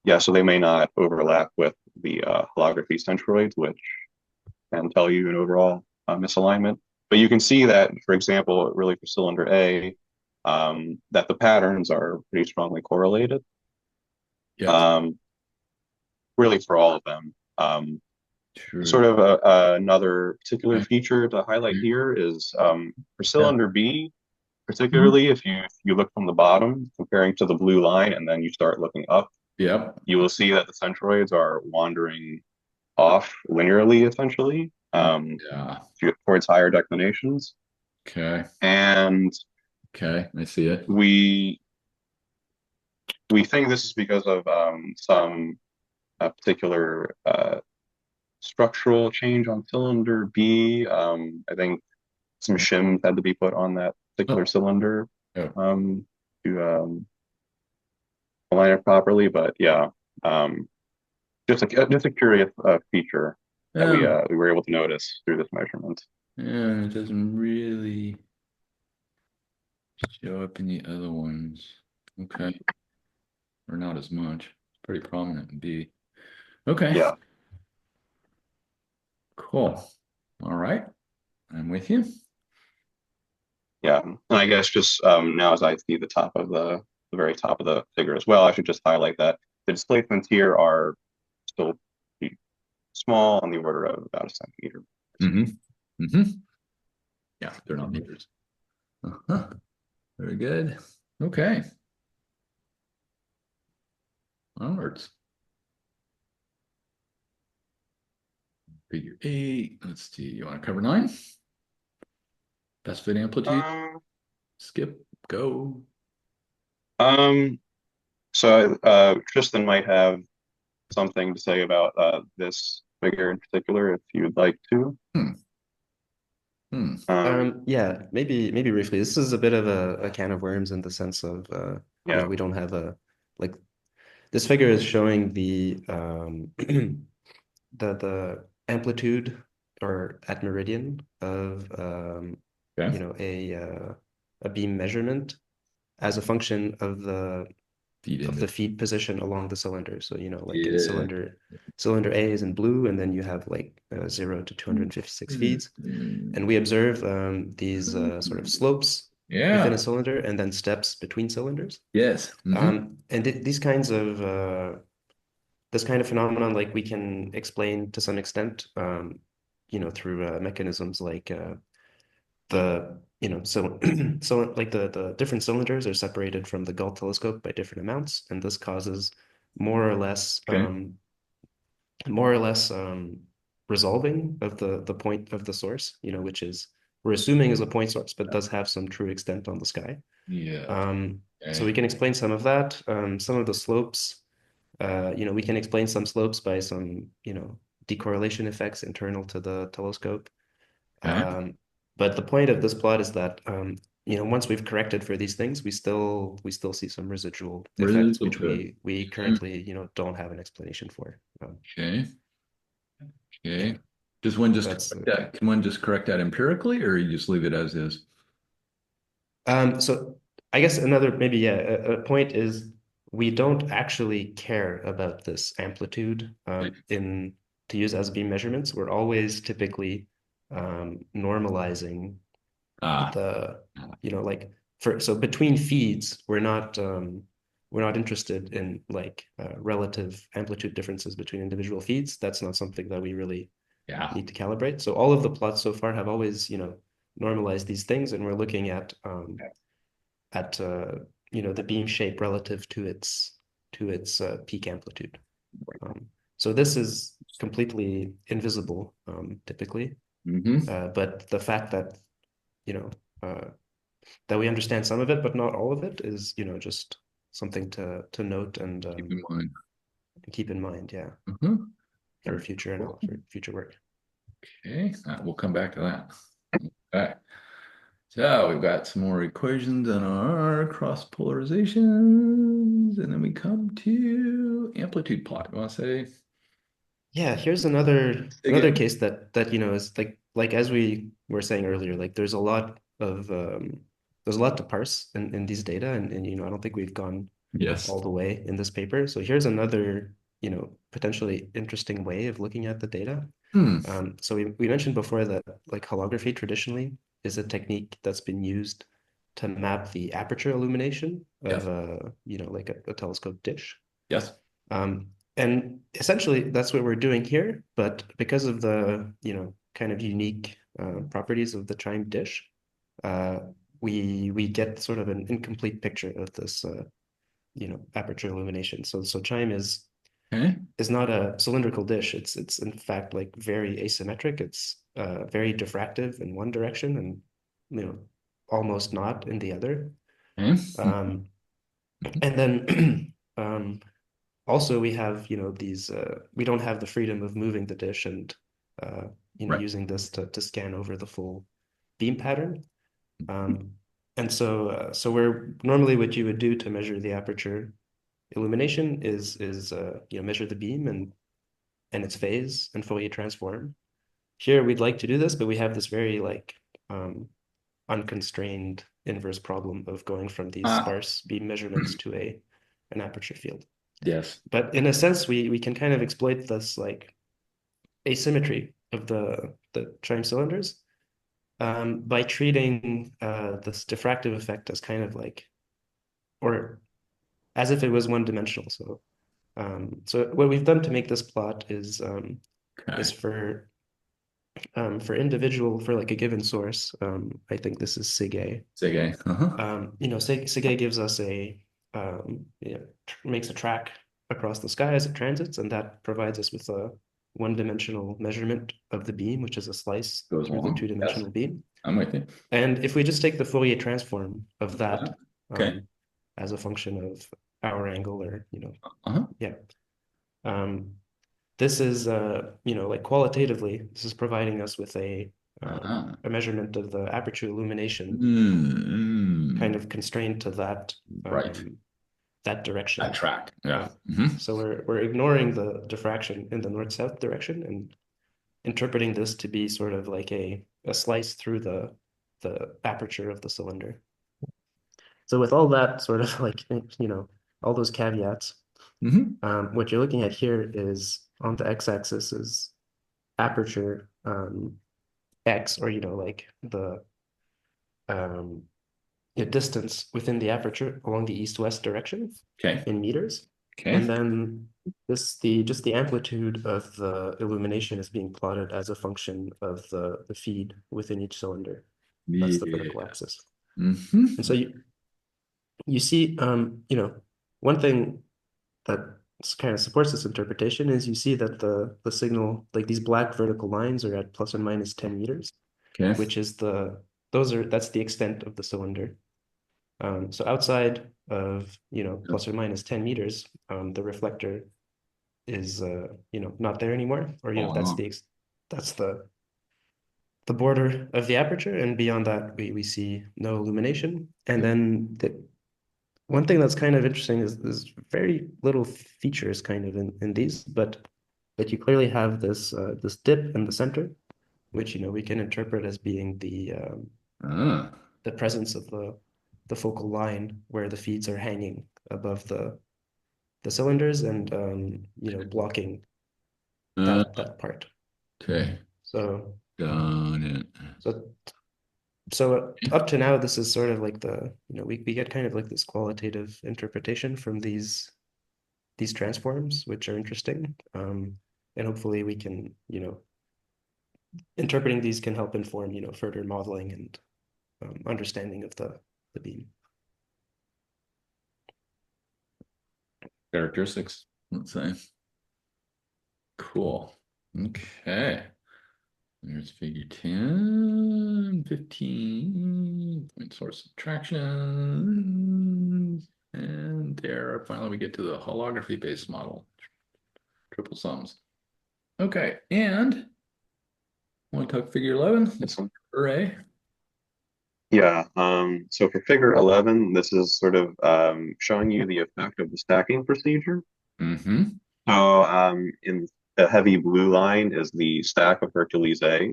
yeah, so they may not overlap with the holography centroids, which can tell you an overall misalignment. But you can see that, for example, really for cylinder A, that the patterns are pretty strongly correlated. Yep. Um, really for all of them. True. Sort of another particular Okay. feature to highlight here is for Yeah. cylinder B, Mhm. particularly if you look from the bottom, comparing to the blue line, and then you start looking up, Yep. you will see that the centroids are wandering off linearly, essentially, Yeah. towards higher declinations. Okay. And Okay. I see it. we think this is because of some a particular structural change on cylinder B. I think some shims had to be put on that particular Oh, cylinder oh. to align it properly. But yeah, just a curious feature that Oh, we were able to notice through this measurement. yeah, it doesn't really show up in the other ones. Okay. Or not as much. It's pretty prominent in B. Okay, Yeah, cool. All right. I'm with you. yeah. And I guess just now as I see the very top of the figure as well, I should just highlight that the displacements here are still pretty small, on the order of about a centimeter. Mm-hmm. Mm-hmm. Yeah, they're not meters. Uh-huh. Very good. Okay. Onwards. Figure 8. Let's see. You want to cover 9? Best fit amplitude. Um, Skip. Go. um, so Tristan might have something to say about this figure in particular, if you'd like to. Hmm. Hmm. Yeah, maybe briefly. This is a bit of a can of worms in the sense of Yeah. we don't have a like this figure is showing the the amplitude or at meridian of Okay. a beam measurement as a function Feed of into. the feed position along the cylinder. So, like in Yeah. cylinder A is in blue, and then you have like 0 to 256 feeds. And we observe these sort of slopes within a Yeah. cylinder and then steps between cylinders. Yes. Mm-hmm. And these kinds of this kind of phenomenon, like we can explain to some extent, through mechanisms like so like the different cylinders are separated from the Gault telescope by different amounts, and this causes more or less Okay. more or less resolving of the point of the source, which is we're assuming is a point source, but does have some true extent on the sky. Yeah. So Okay. we can explain some of that. Some of the slopes, we can explain some slopes by some, decorrelation effects internal to the telescope. Okay. But the point of this plot is that once we've corrected for these things, we still see some residual effects, Residual which to it. we currently don't have an explanation for. Okay. Yeah, Okay. Does one just that's correct that? Can one just correct that empirically, or you just leave it as is? so I guess another maybe yeah a point is we don't actually care about this amplitude in to use as beam measurements. We're always typically normalizing Ah, the like for so between feeds we're not interested in like relative amplitude differences between individual feeds. That's not something that we really yeah. need to calibrate. So all of the plots so far have always normalized these things, and we're looking at the beam shape relative to its peak amplitude. So this is completely invisible typically, Mm-hmm. but the fact that you know uh, that we understand some of it, but not all of it, is just something to note and Keep in mind. keep in mind, yeah, Mm-hmm. for Very cool. for future work. Okay. We'll come back to that. Okay. So we've got some more equations on our cross polarizations, and then we come to amplitude plot. You want to say Yeah, here's another again? case that is like as we were saying earlier, like there's a lot to parse in these data, and I don't think we've gone Yes. all the way in this paper. So here's another potentially interesting way of looking at the data. Hmm. So we mentioned before that like holography traditionally is a technique that's been used to map the aperture illumination of Yes. like a telescope dish. Yes. And essentially that's what we're doing here, but because of the kind of unique properties of the CHIME dish, uh, we get sort of an incomplete picture of this aperture illumination. So CHIME Okay. is not a cylindrical dish. It's in fact like very asymmetric. It's very diffractive in one direction and almost not in the other. Okay. Um, and then also we have, these, we don't have the freedom of moving the dish and, Right. using this to scan over the full beam pattern. Um, and so where normally what you would do to measure the aperture illumination is measure the beam and its phase and Fourier transform. Here we'd like to do this, but we have this very like unconstrained inverse problem of going from these Ah, sparse beam measurements to an aperture field. yes. But in a sense, we can kind of exploit this like asymmetry of the CHIME cylinders by treating this diffractive effect as kind of like, or as if it was one dimensional. So what we've done to make this plot is Okay. for individual for like a given source. I think this is sig A. Say again. Uh-huh. Sig A gives us makes a track across the sky as it transits, and that provides us with a one-dimensional measurement of the beam, which is a slice Goes through the along. Yes, two-dimensional beam. I'm with you. And if we just take the Fourier transform of that Okay. as a function of hour angle, or Uh-huh. yeah, um, this is like qualitatively, this is providing us with Uh-huh. a measurement of the aperture illumination kind Mm, of constrained to right. that That direction. track. Yeah. Uh, Hmm. so we're ignoring the diffraction in the north-south direction and interpreting this to be sort of like a slice through the aperture of the cylinder. So with all that sort of like all those caveats, Hmm. what you're looking at here is on the x-axis is aperture x, or like the um, distance within the aperture along the east-west direction Okay. in meters. Okay. And then just the amplitude of the illumination is being plotted as a function of the feed within each cylinder. That's the vertical Yeah. axis. Hmm. And so you see, one thing that kind of supports this interpretation is you see that the signal, like these black vertical lines, are at plus or minus 10 meters, Okay. which is that's the extent of the cylinder. So outside of, plus or minus 10 meters, the reflector is, not there anymore, or, Oh, wow. that's the border of the aperture. And beyond that, we see no illumination. And then the one thing that's kind of interesting is there's very little features kind of in these, but that you clearly have this dip in the center, which, we can interpret as being Ah, the presence of the focal line where the feeds are hanging above the cylinders and blocking uh, that part. okay. So Got it. so so up to now, this is sort of like we get kind of like this qualitative interpretation from these transforms, which are interesting. And hopefully we can, interpreting these can help inform, further modeling and understanding of the beam. Characteristics, let's say. Cool. Okay. There's figure 10, 15, point source subtraction. And there, finally, we get to the holography-based model, triple sums. Okay, and want to talk figure 11? This one. Hooray. Yeah. So for figure 11, this is sort of showing you the effect of the stacking procedure. Mm-hmm. So in the heavy blue line is the stack of Hercules A,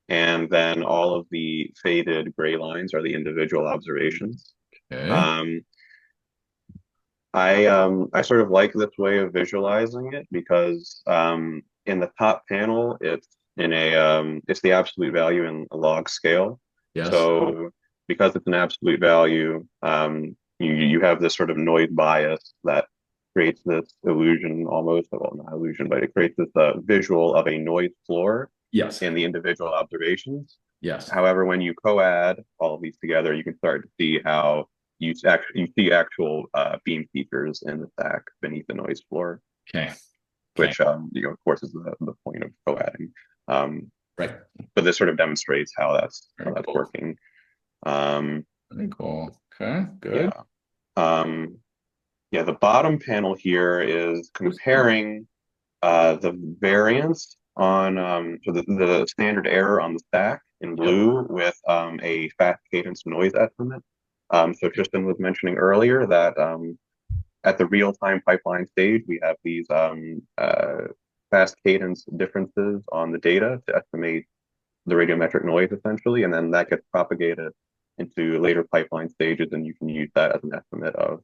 and then all of the faded gray lines are the individual observations. Okay. Um, I sort of like this way of visualizing it because in the top panel it's the absolute value in a log scale. Yes. So because it's an absolute value, you have this sort of noise bias that creates this illusion almost, well, not illusion, but it creates this visual of a noise floor Yes. in the individual observations. Yes. However, when you co-add all of these together, you can start to see how you see actual beam features in the stack beneath the noise floor, Okay. Okay. which of course is the point of co-adding. Um, Right. but this sort of demonstrates how Very that's cool. working. Um, Very cool. Okay. Good. yeah. Um, Yeah, the bottom panel here is comparing the variance on so the standard error on the stack in Yep. blue with a fast cadence noise estimate. So Tristan was mentioning earlier that at the real-time pipeline stage, we have these fast cadence differences on the data to estimate the radiometric noise essentially, and then that gets propagated into later pipeline stages, and you can use that as an estimate of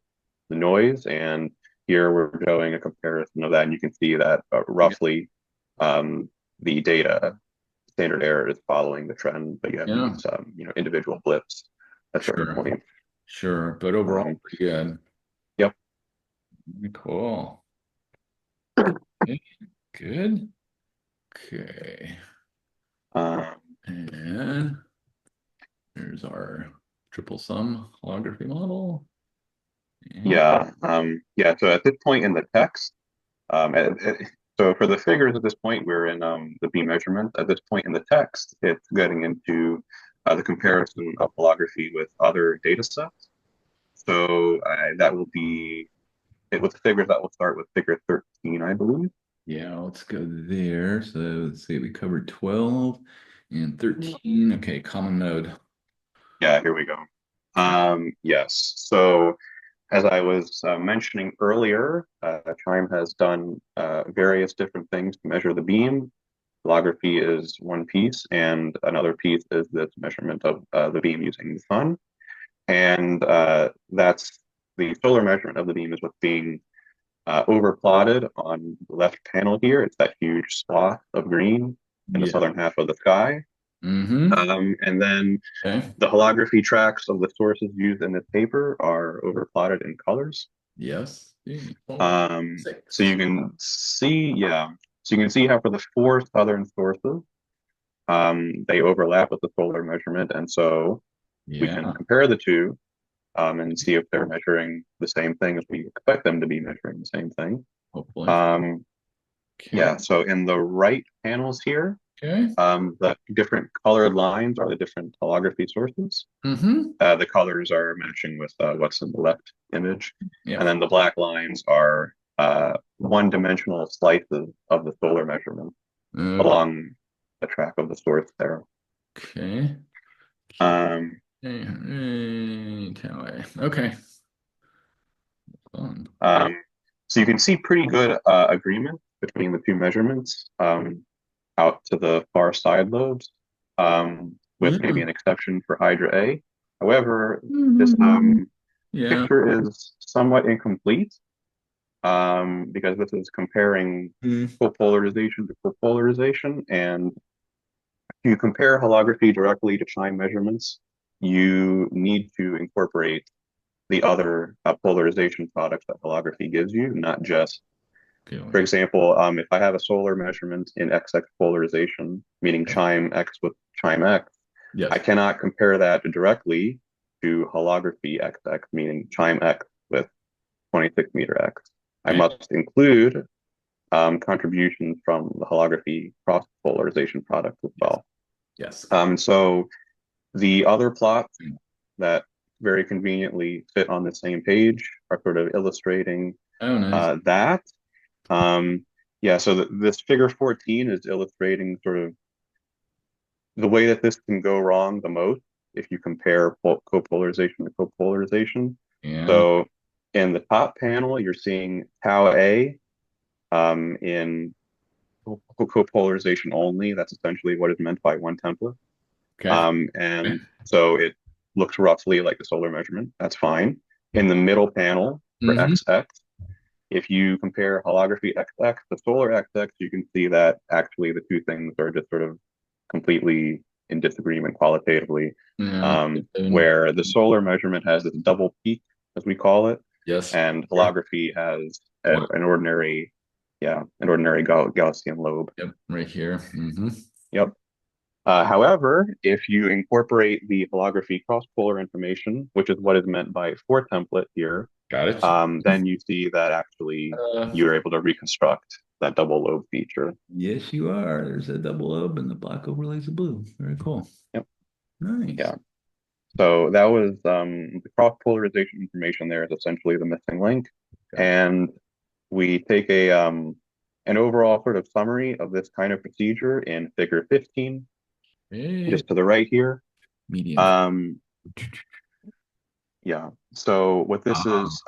the noise. And here we're showing a comparison of that, and you can see that roughly the data standard error is following the trend, but you have Yeah. these individual blips at certain Sure. points. Sure. But overall, pretty good. Yep. Very cool. Okay. Good. Okay. Um, And here's our triple sum holography model. And yeah. So at this point in the text, Um, so for the figures at this point, we're in the B measurement. At this point in the text, it's getting into the comparison of holography with other data sets. So that will be it with figures that will start with figure 13, I believe. yeah, let's go there. So let's see, we covered 12 and 13. Okay, common mode. Yeah, here we go. Okay. Yes. So as I was mentioning earlier, CHIME has done various different things to measure the beam. Holography is one piece, and another piece is this measurement of the beam using the sun. And that's the solar measurement of the beam is what's being overplotted on the left panel here. It's that huge swath of green in the Yeah. southern half of the sky. Mm-hmm. And then Okay. the holography tracks of the sources used in this paper are overplotted in colors. Yes. Three, four, So six. you can see, yeah, so you can see how for the four southern sources, they overlap with the solar measurement, and so we can Yeah, compare the two and see if they're measuring the same thing as we expect them to be measuring the same thing. hopefully. Um, Okay. yeah, so in the right panels here, Okay. the different colored lines are the different holography sources. Mm-hmm. The colors are matching with what's in the left image, Yeah. and then the black lines are one-dimensional slices of the solar measurement along the track of the source there. Okay. Um, Okay. Fun. so you can see pretty good agreement between the two measurements out to the far side lobes, with maybe Yeah. an exception for Hydra A. However, this Mhm. Yeah. picture is somewhat incomplete because this is comparing Mm. copolarization to copolarization, and if you compare holography directly to CHIME measurements, you need to incorporate the other polarization products that holography gives you, not just, for Okay. example, if I have a solar measurement in XX polarization, meaning CHIME X with CHIME X, I Yes. cannot compare that directly to holography XX, meaning CHIME X with 26 meter X. I Okay. must include contributions from the holography cross polarization product as Yes. well. Yes. So the other plots that very conveniently fit on the same page are sort of illustrating Oh, nice. that. Yeah, so this figure 14 is illustrating sort of the way that this can go wrong the most if you compare copolarization to copolarization. Yeah. So in the top panel, you're seeing tau A in copolarization only. That's essentially what is meant by one template. Okay. Okay. And so it looks roughly like the solar measurement. That's fine. In the middle panel for Mm-hmm. XX, if you compare holography XX to solar XX, you can see that actually the two things are just sort of completely in disagreement qualitatively, Yeah. where the solar measurement has this double peak, as we call it, Yes. and Sure. holography has What? an ordinary, yeah, an ordinary Gaussian lobe. Yep. Right here. Mm-hmm. Yep. However, if you incorporate the holography cross-polar information, which is what is meant by for template here, Got it. then you see that actually Uh, you're able to reconstruct that double lobe feature. yes, you are. There's a double lobe and the black overlays of blue. Very cool. Yep. Nice. Yeah. So that was the cross polarization information there is essentially the missing link. And we take an overall sort of summary of this kind of procedure in figure 15, just to the right here. Median. Yeah. So what this is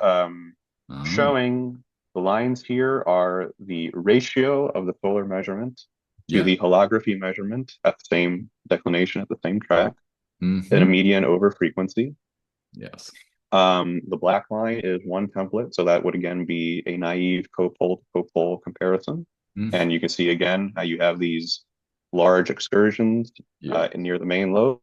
showing, the lines here are the ratio of the solar measurement to the holography measurement at the same declination at the same track, at a median over frequency. Yes. The black line is one template, so that would again be a naive copole to copole comparison. And you can see again how you have these large excursions near the main lobe.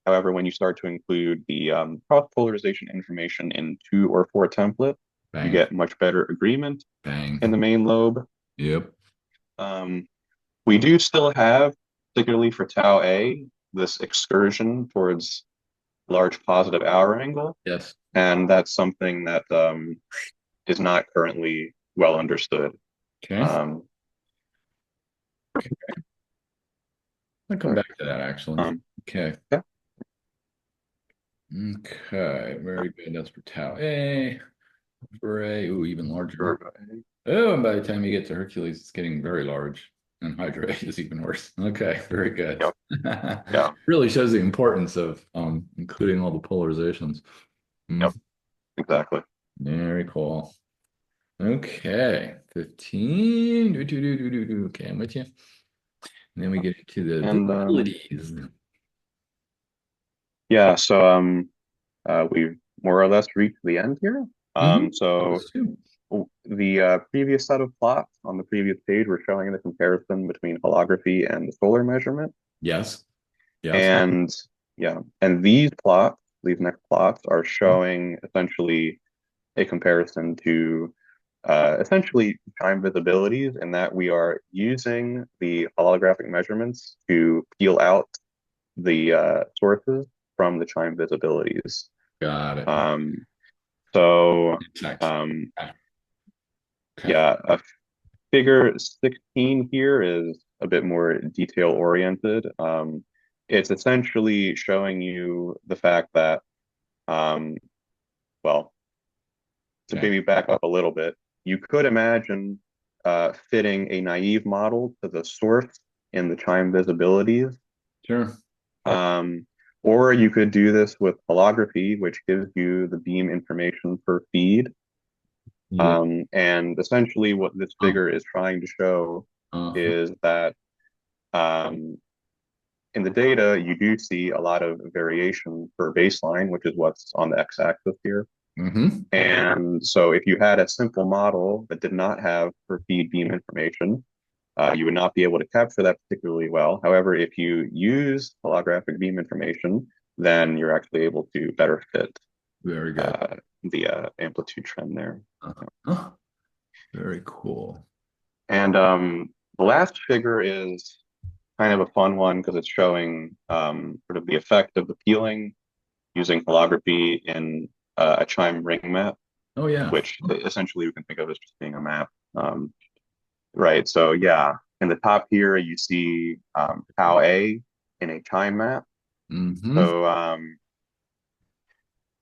However, when you start to include the cross polarization information in 2 or 4 template, you get much better agreement in the main lobe. Yep. We do still have, particularly for tau A, this excursion towards large positive hour angle. Yes. And that's something that is not currently well understood. Okay. Okay. I'll come back to that actually. Okay. Yeah. Okay, very good. That's for tau A. For A, ooh, even larger. Oh, and by the time you get to Hercules, it's getting very large. And Hydra A is even worse. Okay, very good. Yep. Yeah. Really shows the importance of including all the polarizations. Yep. Exactly. Very cool. Okay, 15. Okay, I'm with you. And then we get into the visibilities. Yeah, so we've more or less reached the end here. So the previous set of plots on the previous page were showing the comparison between holography and the solar measurement. Yes. Yes. And yeah, and these next plots are showing essentially a comparison to essentially CHIME visibilities, in that we are using the holographic measurements to peel out the sources from the CHIME visibilities. Got it. Yeah, figure 16 here is a bit more detail oriented. It's essentially showing you the fact that, well, to maybe back up a little bit, you could imagine fitting a naive model to the source in the CHIME visibilities. Sure. Or you could do this with holography, which gives you the beam information per feed. And essentially what this figure is trying to show is that in the data, you do see a lot of variation per baseline, which is what's on the x-axis here. And so if you had a simple model that did not have per feed beam information, you would not be able to capture that particularly well. However, if you use holographic beam information, then you're actually able to better fit very good the amplitude trend there. Very cool. And the last figure is kind of a fun one because it's showing sort of the effect of the peeling using holography in a CHIME ring map. Oh yeah. Which essentially we can think of as just being a map. Right. So yeah, in the top here you see tau A in a CHIME map. So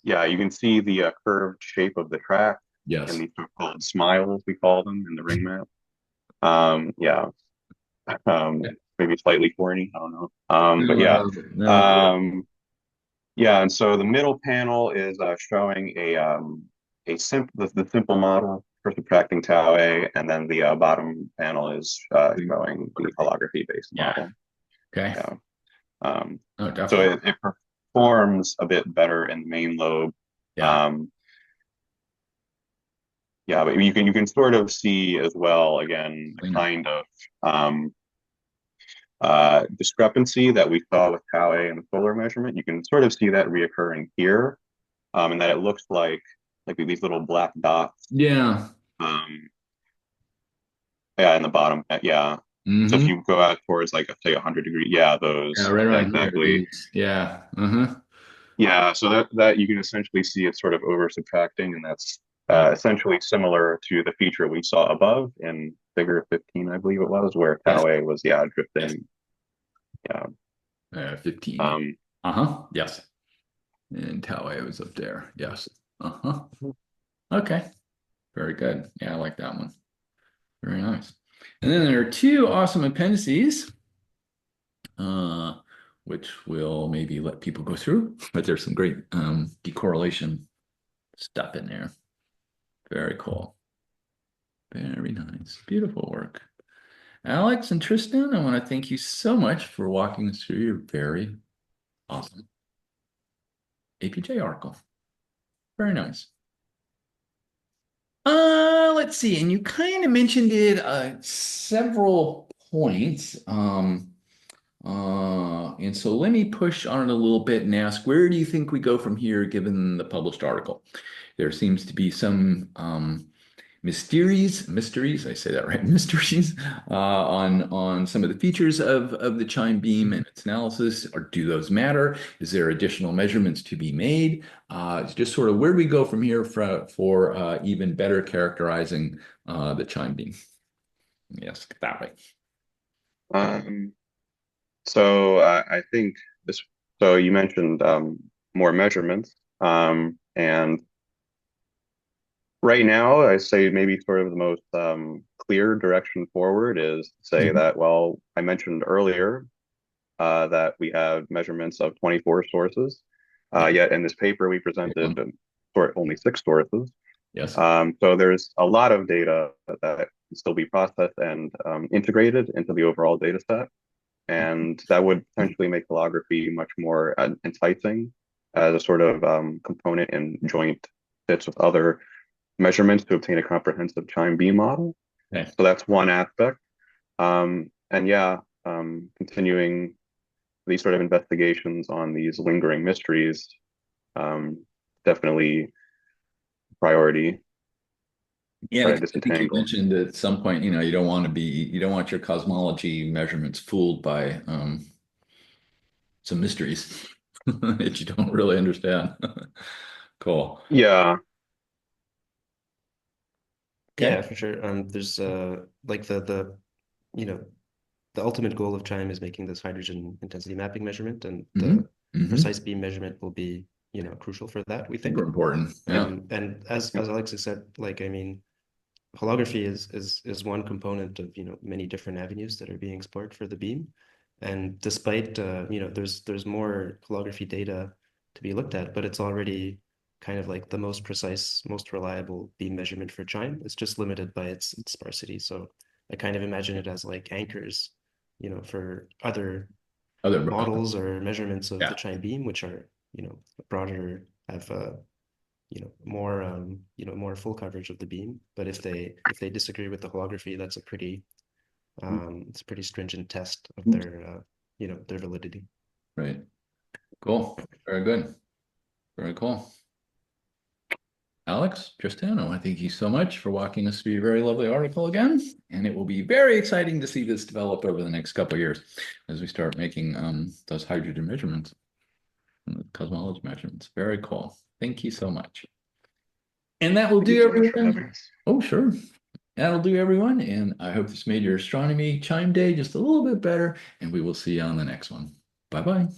yeah, you can see the curved shape of the track. Yes. And these so-called smiles, we call them in the ring map. Yeah. Maybe slightly corny, I don't know. But yeah. Yeah, and so the middle panel is showing the simple model for subtracting tau A, and then the bottom panel is showing the holography based model. Okay. Yeah. So it performs a bit better in the main lobe. Yeah, but you can sort of see as well, again, the kind of discrepancy that we saw with tau A in the solar measurement. You can sort of see that reoccurring here, and that it looks like these little black dots. Yeah. Yeah, in the bottom. Yeah. So if you go out towards like say 100 degree, yeah, those. Yeah, right around exactly. Here. Yeah. Yeah. So that you can essentially see it sort of over subtracting, and that's essentially similar to the feature we saw above in figure 15, I believe it was, where tau A was drifting. Yeah. 15. Yes. And tau A was up there. Yes. Okay. Very good. Yeah, I like that one. Very nice. And then there are two awesome appendices, which will maybe let people go through, but there's some great decorrelation stuff in there. Very cool. Very nice. Beautiful work. Alex and Tristan, I want to thank you so much for walking us through your very awesome APJ article. Very nice. Let's see, and you kind of mentioned it several points. And so let me push on it a little bit and ask, where do you think we go from here given the published article? There seems to be some mysteries, I say that right, mysteries on some of the features of the chime beam and its analysis. Or do those matter? Is there additional measurements to be made? It's just sort of where do we go from here for even better characterizing the chime beam? Yes, that way. So I think this. So you mentioned more measurements, and right now I say maybe sort of the most clear direction forward is to say that, well, I mentioned earlier that we have measurements of 24 sources, yet in this paper we presented only 6 sources. Yes. So there's a lot of data that can still be processed and integrated into the overall data set. And that would potentially make holography much more enticing as a sort of component in joint fits with other measurements to obtain a comprehensive chime beam model. Okay. So that's one aspect. And yeah, continuing these sort of investigations on these lingering mysteries, definitely priority. Yeah, Try to because I think you disentangle. mentioned at some point, you don't want your cosmology measurements fooled by some mysteries that you don't really understand. Cool. Yeah, Yeah, Okay. for sure. There's like you know the ultimate goal of CHIME is making this hydrogen intensity mapping measurement, and Mm-hmm. the Mm-hmm. precise beam measurement will be crucial for that, we think. Super important. Yeah. And as Alexa said, like I mean, holography is one component of many different avenues that are being explored for the beam. And despite there's more holography data to be looked at, but it's already kind of like the most precise, most reliable beam measurement for chime. It's just limited by its sparsity. So I kind of imagine it as like anchors, for other Other, models or measurements of yeah. the chime beam, which are broader, have more more full coverage of the beam. But if they disagree with the holography, that's a pretty it's a pretty stringent test of their their validity. Right. Cool. Very good. Very cool. Alex, Tristan, I want to thank you so much for walking us through your very lovely article again. And it will be very exciting to see this develop over the next couple of years as we start making those hydrogen measurements, cosmology measurements. Very cool. Thank you so much. And that will thank you do so much for everyone. having us. Oh, sure. That'll do everyone. And I hope this made your astronomy chime day just a little bit better. And we will see you on the next one. Bye-bye.